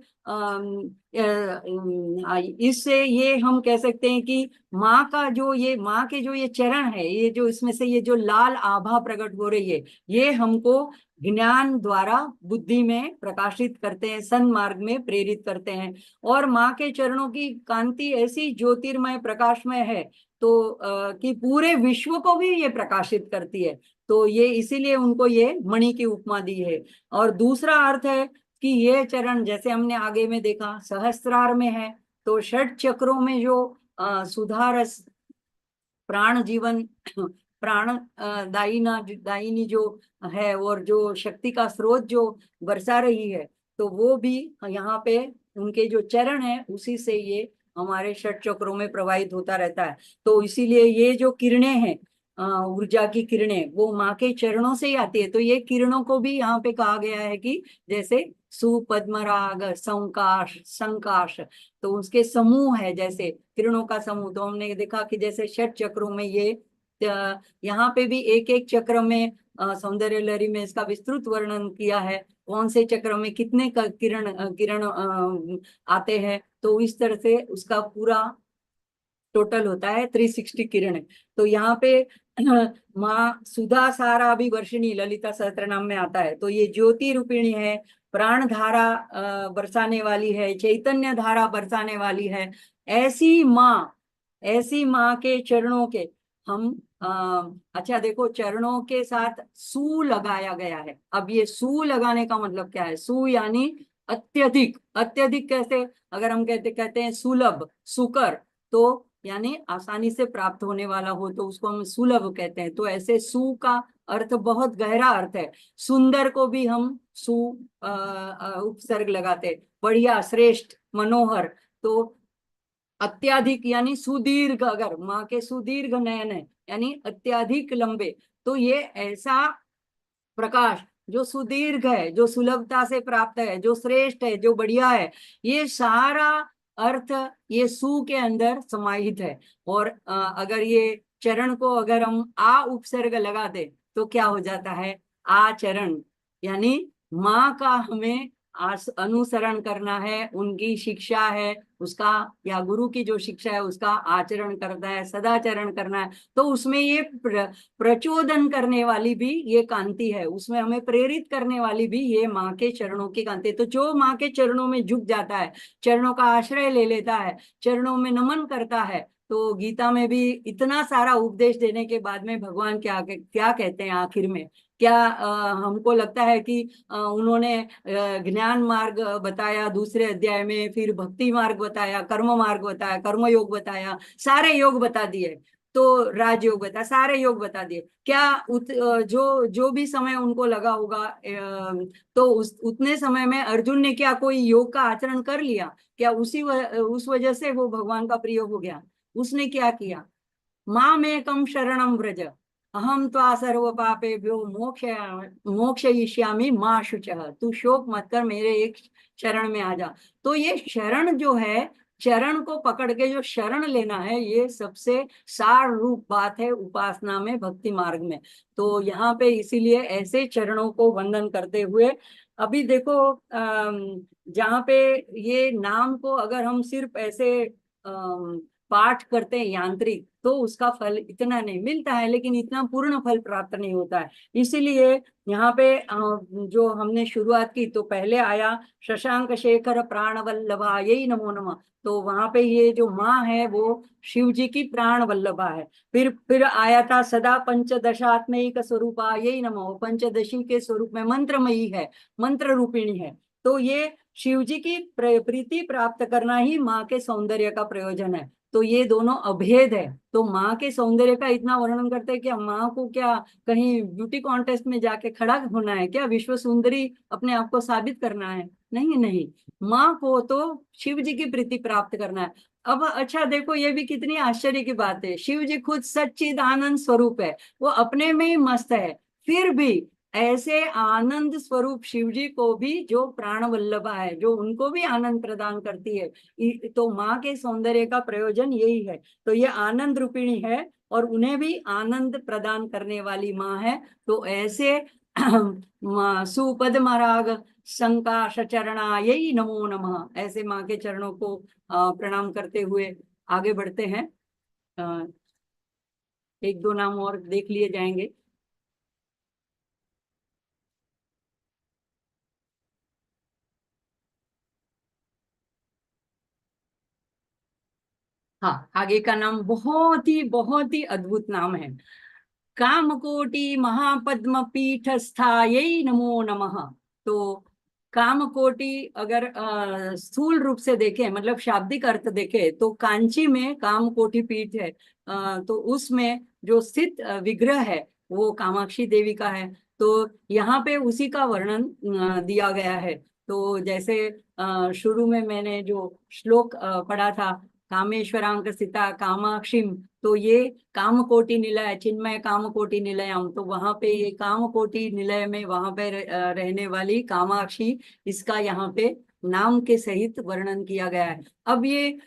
इससे ये हम कह सकते हैं कि माँ का जो ये, माँ के जो ये चरण है, ये जो इसमें से ये जो लाल आभा प्रकट हो रही है, ये हमको ज्ञान द्वारा बुद्धि में प्रकाशित करते हैं, सन्मार्ग में प्रेरित करते हैं। और माँ के चरणों की कांति ऐसी ज्योतिर्मय प्रकाशमय है तो कि पूरे विश्व को भी ये प्रकाशित करती है। तो ये इसीलिए उनको ये मणि की उपमा दी है। और दूसरा अर्थ है कि ये चरण, जैसे हमने आगे में देखा, सहस्त्रार में है, तो षट चक्रों में जो सुधारस, प्राण जीवन, प्राण दायिनी जो है, और जो शक्ति का स्रोत जो बरसा रही है, तो वो भी यहाँ पे उनके जो चरण है उसी से ये हमारे षट चक्रों में प्रवाहित होता रहता है। तो इसीलिए ये जो किरणें हैं, ऊर्जा की किरणें, वो माँ के चरणों से ही आती है। तो ये किरणों को भी यहाँ पे कहा गया है कि जैसे सुपद्मराग, संकाश, संकाश, तो उसके समूह है, जैसे किरणों का समूह। तो हमने देखा कि जैसे षट चक्रों में ये यहाँ पे भी एक एक चक्र में, सौंदर्य लहरी में इसका विस्तृत वर्णन किया है, कौन से चक्र में कितने किरण किरण आते हैं। तो इस तरह से उसका पूरा टोटल होता है 360 किरण। तो यहाँ पे माँ सुधा सारा भी वर्षिणी ललिता सहस्त्रनाम में आता है। तो ये ज्योति रूपिणी है, प्राण धारा बरसाने वाली है, चैतन्य धारा बरसाने वाली है। ऐसी माँ के चरणों के हम अच्छा देखो, चरणों के साथ सू लगाया गया है। अब ये सू लगाने का मतलब क्या है? सू यानी अत्यधिक। अत्यधिक कैसे? अगर हम कहते हैं सुलभ, सुकर, तो यानी आसानी से प्राप्त होने वाला हो तो उसको हम सुलभ कहते हैं। तो ऐसे सु का अर्थ बहुत गहरा अर्थ है। सुंदर को भी हम सु उपसर्ग लगाते, बढ़िया, श्रेष्ठ, मनोहर। तो अत्याधिक यानी सुदीर्घ, अगर माँ के सुदीर्घ नयन है यानी अत्याधिक लंबे, तो ये ऐसा प्रकाश जो सुदीर्घ है, जो सुलभता से प्राप्त है, जो श्रेष्ठ है, जो बढ़िया है, ये सारा अर्थ ये सु के अंदर समाहित है। और अगर ये चरण को अगर हम आ उपसर्ग लगा दे तो क्या हो जाता है? आचरण, यानी माँ का हमें अनुसरण करना है, उनकी शिक्षा है उसका, या गुरु की जो शिक्षा है उसका आचरण करना है, सदाचरण करना है। तो उसमें ये प्रचोदन करने वाली भी ये कांति है, उसमें हमें प्रेरित करने वाली भी ये माँ के चरणों की कांति। तो जो माँ के चरणों में झुक जाता है, चरणों का आश्रय ले लेता है, चरणों में नमन करता है, तो गीता में भी इतना सारा उपदेश देने के बाद में भगवान क्या क्या कहते हैं आखिर में? क्या हमको लगता है कि उन्होंने ज्ञान मार्ग बताया दूसरे अध्याय में, फिर भक्ति मार्ग बताया, कर्म मार्ग बताया, कर्म योग बताया, सारे योग बता दिए, तो राजयोग बता, सारे योग बता दिए। क्या जो जो भी समय उनको लगा होगा, तो उतने समय में अर्जुन ने क्या कोई योग का आचरण कर लिया क्या? उस वजह से वो भगवान का प्रिय हो गया। उसने क्या किया? मामेकं शरणं व्रज, अहम त्वा सर्व पापेभ्यो मोक्षयिष्यामि मा शुचः। तू शोक मत कर, मेरे एक शरण में आ जा। तो ये शरण जो है, चरण को पकड़ के जो शरण लेना है, ये सबसे सार रूप बात है उपासना में, भक्ति मार्ग में। तो यहाँ पे इसीलिए ऐसे चरणों को वंदन करते हुए, अभी देखो जहाँ पे ये नाम को अगर हम सिर्फ ऐसे पाठ करते हैं यांत्रिक, तो उसका फल इतना नहीं मिलता है, लेकिन इतना पूर्ण फल प्राप्त नहीं होता है। इसीलिए यहाँ पे जो हमने शुरुआत की, तो पहले आया शशांक शेखर प्राणवल्लभा यही नमो नमः। तो वहां पे ये जो माँ है वो शिव जी की प्राण वल्लभा है। फिर आया था सदा पंचदशात्मक स्वरूपा यही नमः, पंचदशी के स्वरूप में मंत्रमयी है, मंत्र रूपिणी है। तो ये शिव जी की प्रीति प्राप्त करना ही माँ के सौंदर्य का प्रयोजन है। तो ये दोनों अभेद है। तो माँ के सौंदर्य का इतना वर्णन करते हैं कि माँ को क्या कहीं ब्यूटी कॉन्टेस्ट में जाके खड़ा होना है क्या? विश्व सुंदरी अपने आप को साबित करना है? नहीं नहीं, माँ को तो शिव जी की प्रीति प्राप्त करना है। अब अच्छा देखो, ये भी कितनी आश्चर्य की बात है, शिव जी खुद सच्चिद आनंद स्वरूप है, वो अपने में ही मस्त है। फिर भी ऐसे आनंद स्वरूप शिव जी को भी जो प्राण वल्लभा है, जो उनको भी आनंद प्रदान करती है, तो माँ के सौंदर्य का प्रयोजन यही है। तो ये आनंद रूपिणी है और उन्हें भी आनंद प्रदान करने वाली माँ है। तो ऐसे सुपद महाराग संकाश चरणा यही नमो नमः, ऐसे माँ के चरणों को प्रणाम करते हुए आगे बढ़ते हैं। एक दो नाम और देख लिए जाएंगे। हाँ, आगे का नाम बहुत ही अद्भुत नाम है। कामकोटि महापद्म पीठस्थायै नमो नमः। तो कामकोटि अगर स्थूल रूप से देखें, मतलब शाब्दिक अर्थ देखें, तो कांची में कामकोटि पीठ है। तो उसमें जो स्थित विग्रह है वो कामाक्षी देवी का है। तो यहाँ पे उसी का वर्णन दिया गया है। तो जैसे शुरू में मैंने जो श्लोक पढ़ा था, कामेश्वरांक स्थिता कामाक्षीम, तो ये कामकोटि निलय, चिन्मय कामकोटि निलयम, तो वहां पे ये कामकोटि निलय में वहां पे रहने वाली कामाक्षी, इसका यहाँ पे नाम के सहित वर्णन किया गया है। अब ये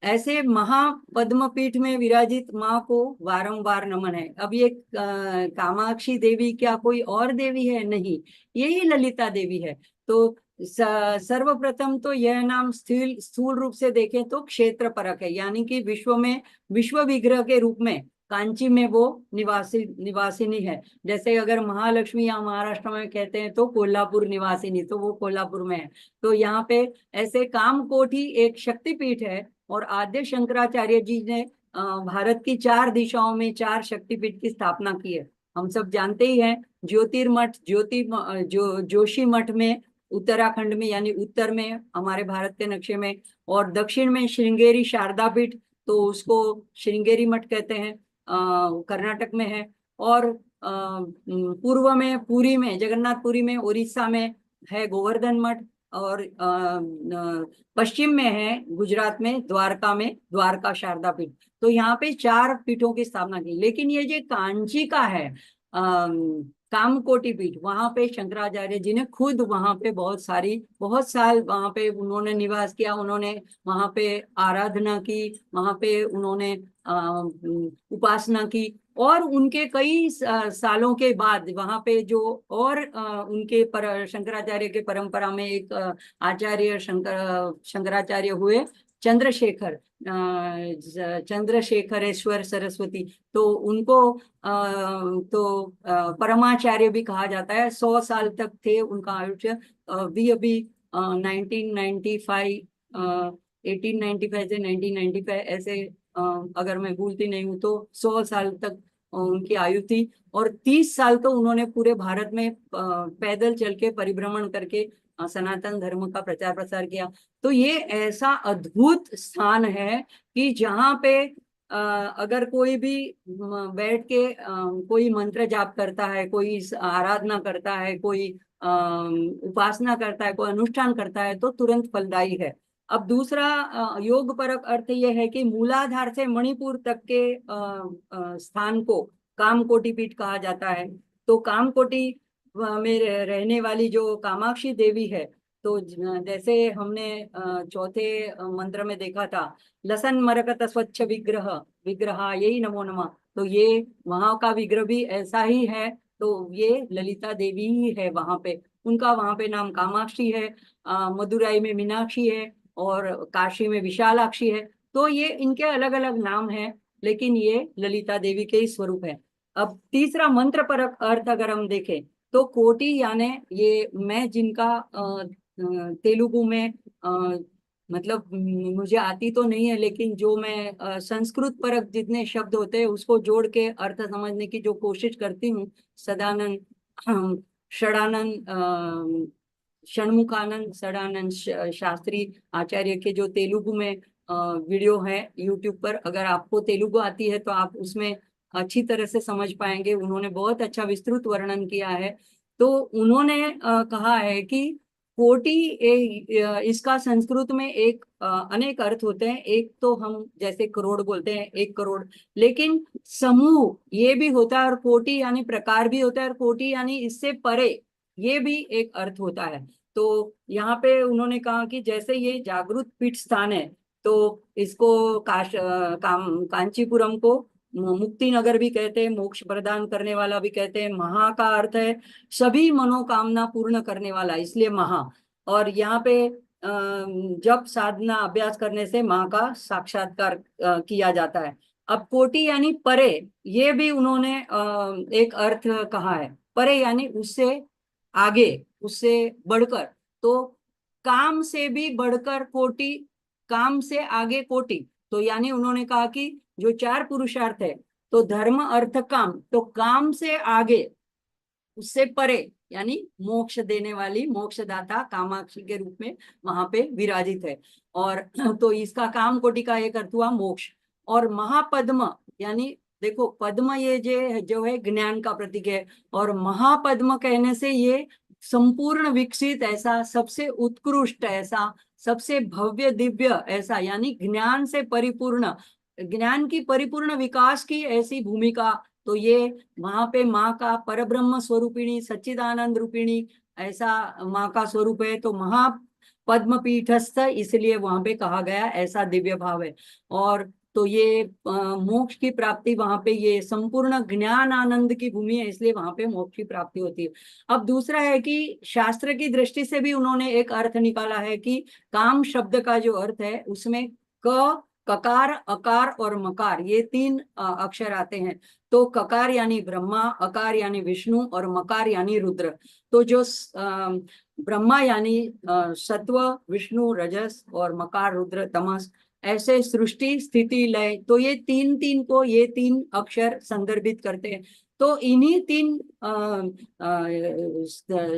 ऐसे महापद्म पीठ में विराजित माँ को बारंबार नमन है। अब ये कामाक्षी देवी क्या कोई और देवी है? नहीं, यही ललिता देवी है। तो सर्वप्रथम तो यह नाम स्थूल रूप से देखें तो क्षेत्र परक है, यानी कि विश्व में विश्व विग्रह के रूप में कांची में वो निवासिनी है। जैसे अगर महालक्ष्मी या महाराष्ट्र में कहते हैं तो कोल्हापुर निवासिनी, तो वो कोल्हापुर में है। तो यहाँ पे ऐसे कामकोटि एक शक्तिपीठ है, और आद्य शंकराचार्य जी ने भारत की 4 दिशाओं में 4 शक्तिपीठ की स्थापना की है। हम सब जानते ही हैं, ज्योतिर्मठ जोशी मठ में उत्तराखंड में, यानी उत्तर में हमारे भारत के नक्शे में, और दक्षिण में श्रृंगेरी शारदा पीठ, तो उसको श्रृंगेरी मठ कहते हैं, कर्नाटक में है। और पूर्व में पुरी में, जगन्नाथपुरी में उड़ीसा में है गोवर्धन मठ, और पश्चिम में है गुजरात में द्वारका में द्वारका शारदा पीठ। तो यहाँ पे 4 पीठों की स्थापना की। लेकिन ये जो कांची का है कामकोटि पीठ, वहां पे शंकराचार्य जी ने खुद वहां पे बहुत साल वहां पे उन्होंने निवास किया, उन्होंने वहां पे आराधना की, वहां पे उन्होंने उपासना की। और उनके कई सालों के बाद वहां पे जो और उनके शंकराचार्य के परंपरा में एक आचार्य शंकराचार्य हुए, चंद्रशेखर चंद्रशेखरेश्वर सरस्वती, तो उनको परमाचार्य भी कहा जाता है। 100 साल तक थे उनका आयुष्य। अभी 1995 1895 से 1995 ऐसे, अगर मैं भूलती नहीं हूँ तो 100 साल तक उनकी आयु थी। और 30 साल तो उन्होंने पूरे भारत में पैदल चल के परिभ्रमण करके सनातन धर्म का प्रचार प्रसार किया। तो ये ऐसा अद्भुत स्थान है कि जहाँ पे अगर कोई भी बैठ के कोई मंत्र जाप करता है, कोई आराधना करता है, कोई उपासना करता है, कोई अनुष्ठान करता है तो तुरंत फलदायी है। अब दूसरा योग परक अर्थ यह है कि मूलाधार से मणिपुर तक के स्थान को कामकोटि पीठ कहा जाता है। तो कामकोटि में रहने वाली जो कामाक्षी देवी है, तो जैसे हमने चौथे मंत्र में देखा था, लसन मरकत स्वच्छ विग्रह विग्रह यही नमो नमः, तो ये वहां का विग्रह भी ऐसा ही है। तो ये ललिता देवी ही है वहां पे, उनका वहां पे नाम कामाक्षी है, मदुराई में मीनाक्षी है और काशी में विशालाक्षी है। तो ये इनके अलग अलग नाम हैं, लेकिन ये ललिता देवी के ही स्वरूप है। अब तीसरा मंत्र परक अर्थ अगर हम देखें तो कोटि यानी ये मैं जिनका तेलुगु में मतलब मुझे आती तो नहीं है, लेकिन जो मैं संस्कृत परक जितने शब्द होते हैं उसको जोड़ के अर्थ समझने की जो कोशिश करती हूँ। सदानंद, षडानंद, षणमुखानंद षडानंद शास्त्री आचार्य के जो तेलुगु में वीडियो है यूट्यूब पर, अगर आपको तेलुगु आती है तो आप उसमें अच्छी तरह से समझ पाएंगे। उन्होंने बहुत अच्छा विस्तृत वर्णन किया है। तो उन्होंने कहा है कि कोटि इसका संस्कृत में एक अनेक अर्थ होते हैं। एक तो हम जैसे करोड़ बोलते हैं, 1 करोड़, लेकिन समूह ये भी होता है, और कोटि यानी प्रकार भी होता है, और कोटि यानी इससे परे ये भी एक अर्थ होता है। तो यहाँ पे उन्होंने कहा कि जैसे ये जागृत पीठ स्थान है, तो इसको कांचीपुरम को मुक्ति नगर भी कहते हैं, मोक्ष प्रदान करने वाला भी कहते हैं। महा का अर्थ है सभी मनोकामना पूर्ण करने वाला, इसलिए महा। और यहाँ पे जब साधना अभ्यास करने से माँ का साक्षात्कार किया जाता है। अब कोटि यानी परे, ये भी उन्होंने एक अर्थ कहा है। परे यानी उससे आगे, उससे बढ़कर। तो काम से भी बढ़कर कोटि, काम से आगे कोटि। तो यानी उन्होंने कहा कि जो 4 पुरुषार्थ है, तो धर्म अर्थ काम, तो काम से आगे उससे परे यानी मोक्ष देने वाली मोक्षदाता कामाक्षी के रूप में वहां पे विराजित है। और तो इसका काम कोटि का एक अर्थ हुआ मोक्ष। और महापद्म यानी देखो, पद्म ये जो है ज्ञान का प्रतीक है, और महापद्म कहने से ये संपूर्ण विकसित ऐसा, सबसे उत्कृष्ट ऐसा, सबसे भव्य दिव्य ऐसा, यानी ज्ञान से परिपूर्ण, ज्ञान की परिपूर्ण विकास की ऐसी भूमिका। तो ये वहां पे माँ का परब्रह्म स्वरूपिणी सच्चिदानंद रूपिणी ऐसा माँ का स्वरूप है। तो महा पद्म पीठस्थ इसलिए वहां पे कहा गया, ऐसा दिव्य भाव है। और तो ये मोक्ष की प्राप्ति वहां पे, ये संपूर्ण ज्ञान आनंद की भूमि है, इसलिए वहां पे मोक्ष की प्राप्ति होती है। अब दूसरा है कि शास्त्र की दृष्टि से भी उन्होंने एक अर्थ निकाला है कि काम शब्द का जो अर्थ है उसमें क, ककार, अकार और मकार, ये 3 अक्षर आते हैं। तो ककार यानी ब्रह्मा, अकार यानी विष्णु और मकार यानी रुद्र। तो जो ब्रह्मा यानी सत्व, विष्णु रजस और मकार रुद्र तमस, ऐसे सृष्टि स्थिति लय, तो ये 3 को ये 3 अक्षर संदर्भित करते हैं। तो इन्हीं 3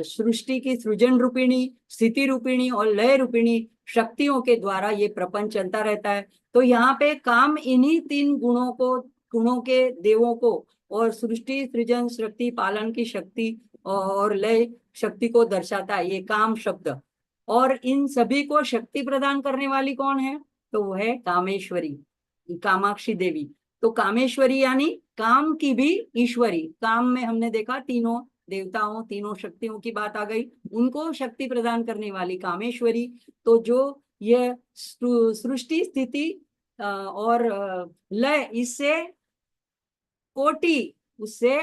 सृष्टि की सृजन रूपिणी, स्थिति रूपिणी और लय रूपिणी शक्तियों के द्वारा ये प्रपंच चलता रहता है। तो यहाँ पे काम इन्हीं 3 गुणों के देवों को, और सृष्टि सृजन शक्ति पालन की शक्ति और लय शक्ति को दर्शाता है ये काम शब्द। और इन सभी को शक्ति प्रदान करने वाली कौन है? तो वो है कामेश्वरी, कामाक्षी देवी। तो कामेश्वरी यानी काम की भी ईश्वरी। काम में हमने देखा तीनों देवताओं, तीनों शक्तियों की बात आ गई, उनको शक्ति प्रदान करने वाली कामेश्वरी। तो जो यह सृष्टि स्थिति और लय, इससे कोटि, उससे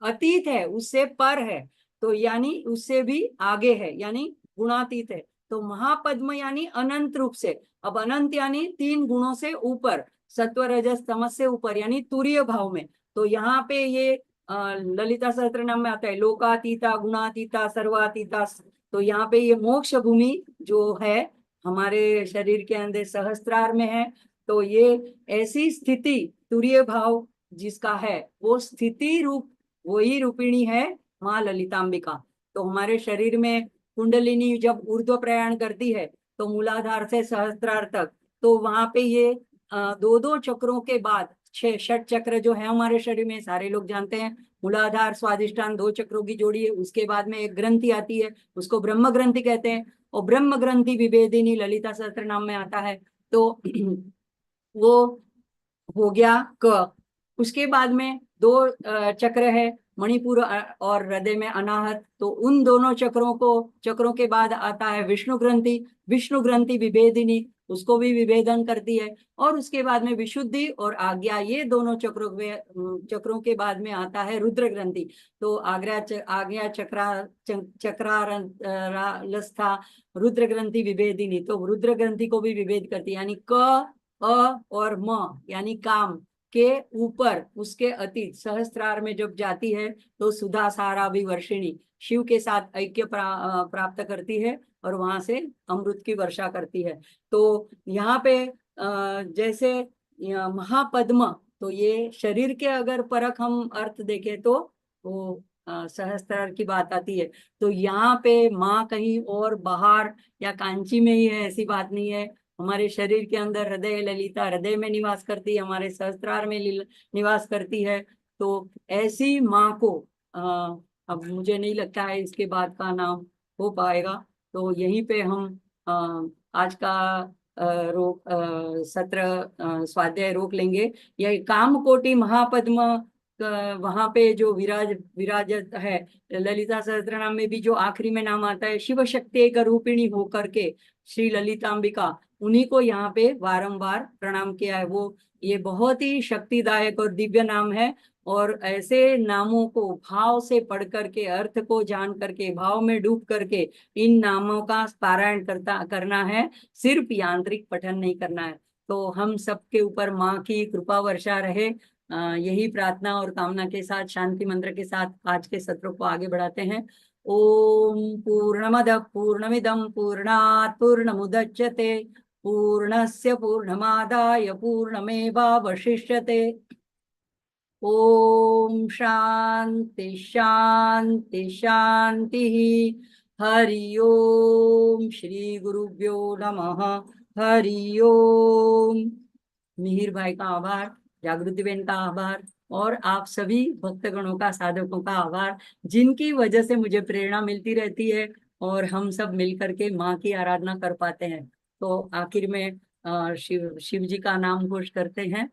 अतीत है, उससे पर है, तो यानी उससे भी आगे है, यानी गुणातीत है। तो महापद्म यानी अनंत रूप से। अब अनंत यानी 3 गुणों से ऊपर, सत्व रजस तमस से ऊपर, यानी तुरीय भाव में। तो यहाँ पे ये ललिता सहस्त्रनाम में आता है लोकातीता, गुणातीता, सर्वातीता। तो यहाँ पे ये मोक्ष भूमि जो है हमारे शरीर के अंदर सहस्त्रार में है। तो ये ऐसी स्थिति, तुरीय भाव जिसका है, वो स्थिति रूप, वही रूपिणी है माँ ललितांबिका। तो हमारे शरीर में कुंडलिनी जब ऊर्ध्व प्रयाण करती है, तो मूलाधार से सहस्त्रार तक, तो वहां पे ये दो दो चक्रों के बाद छह षट चक्र जो है हमारे शरीर में सारे लोग जानते हैं। मूलाधार स्वादिष्टान दो चक्रों की जोड़ी है। उसके बाद में एक ग्रंथि आती है, उसको ब्रह्म ग्रंथि कहते हैं। और ब्रह्म ग्रंथि विभेदिनी ललिता सहस्त्र नाम में आता है। तो वो हो गया क। उसके बाद में दो चक्र है, मणिपुर और हृदय में अनाहत। तो उन दोनों चक्रों के बाद आता है विष्णु ग्रंथि। विष्णु ग्रंथि विभेदिनी, उसको भी विभेदन करती है। और उसके बाद में विशुद्धि और आज्ञा, ये दोनों चक्रों के बाद में आता है रुद्र ग्रंथि। तो आज्ञा चक्रारलस्था रुद्र ग्रंथि विभेदिनी, तो रुद्र ग्रंथि को भी विभेद करती है। यानी क, अ और म यानी काम के ऊपर उसके अतीत सहस्त्रार में जब जाती है तो सुधा सारा विवर्षिणी शिव के साथ ऐक्य प्राप्त करती है और वहां से अमृत की वर्षा करती है। तो यहाँ पे जैसे महापद्म, तो ये शरीर के अगर परख हम अर्थ देखें तो वो सहस्त्रार की बात आती है। तो यहाँ पे माँ कहीं और बाहर या कांची में ही है ऐसी बात नहीं है। हमारे शरीर के अंदर हृदय ललिता हृदय में निवास करती है, हमारे सहस्त्रार में निवास करती है। तो ऐसी माँ को अब मुझे नहीं लगता है इसके बाद का नाम हो पाएगा। तो यहीं पे हम आज का सत्र स्वाध्याय रोक लेंगे। यह कामकोटि महापद्म वहां पे जो विराजत है ललिता सहस्त्रनाम में भी जो आखिरी में नाम आता है शिव शक्ति एक रूपिणी होकर के श्री ललितांबिका, उन्हीं को यहाँ पे वारंवार प्रणाम किया है। वो ये बहुत ही शक्तिदायक और दिव्य नाम है। और ऐसे नामों को भाव से पढ़ करके अर्थ को जान करके भाव में डूब करके इन नामों का पारायण करना है, सिर्फ यांत्रिक पठन नहीं करना है। तो हम सबके ऊपर माँ की कृपा वर्षा रहे, यही प्रार्थना और कामना के साथ शांति मंत्र के साथ आज के सत्र को आगे बढ़ाते हैं। ओम पूर्णमद पूर्णमिदं पूर्णात् पूर्णमुदच्यते पूर्णस्य पूर्णमादाय पूर्णमेवावशिष्यते। ओम शांति शांति शांति। हरि ओम श्री गुरुभ्यो नमः। हरि ओम। मिहिर भाई का आभार, जागृति बहन का आभार और आप सभी भक्तगणों का साधकों का आभार, जिनकी वजह से मुझे प्रेरणा मिलती रहती है और हम सब मिलकर के माँ की आराधना कर पाते हैं। तो आखिर में शिव जी का नाम घोष करते हैं।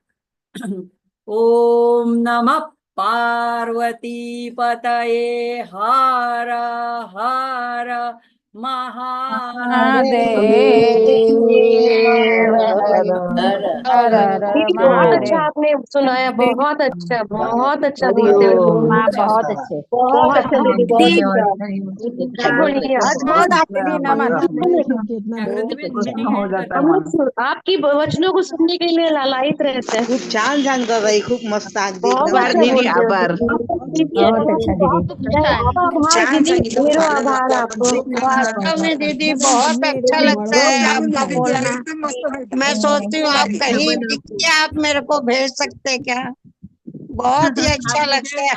ओम नमः पार्वती पतये हर हर महादेव। दीदी बहुत अच्छा आपने सुनाया, बहुत अच्छा बोलते हुए बहुत अच्छे। बहुत अच्छा दीदी, बहुत अच्छा बोलिए आप। बहुत आपके लिए नमन। हम लोग आपकी वचनों को सुनने के लिए लालायित रहते हैं। छान छान कर रही, खूप मस्त अगदी बहुत अच्छा बोलते हो दीदी। बहुत अच्छा दीदी। आपका आभार छान दीदी, सांगितलं, ढेरों चालेल आभार आपको. आपको। वास्तव में दीदी बहुत अच्छा लगता है आपका बोलना। मैं सोचती हूँ आप कहीं दिखिए, आप मेरे को भेज सकते क्या? बहुत ही अच्छा लगता है।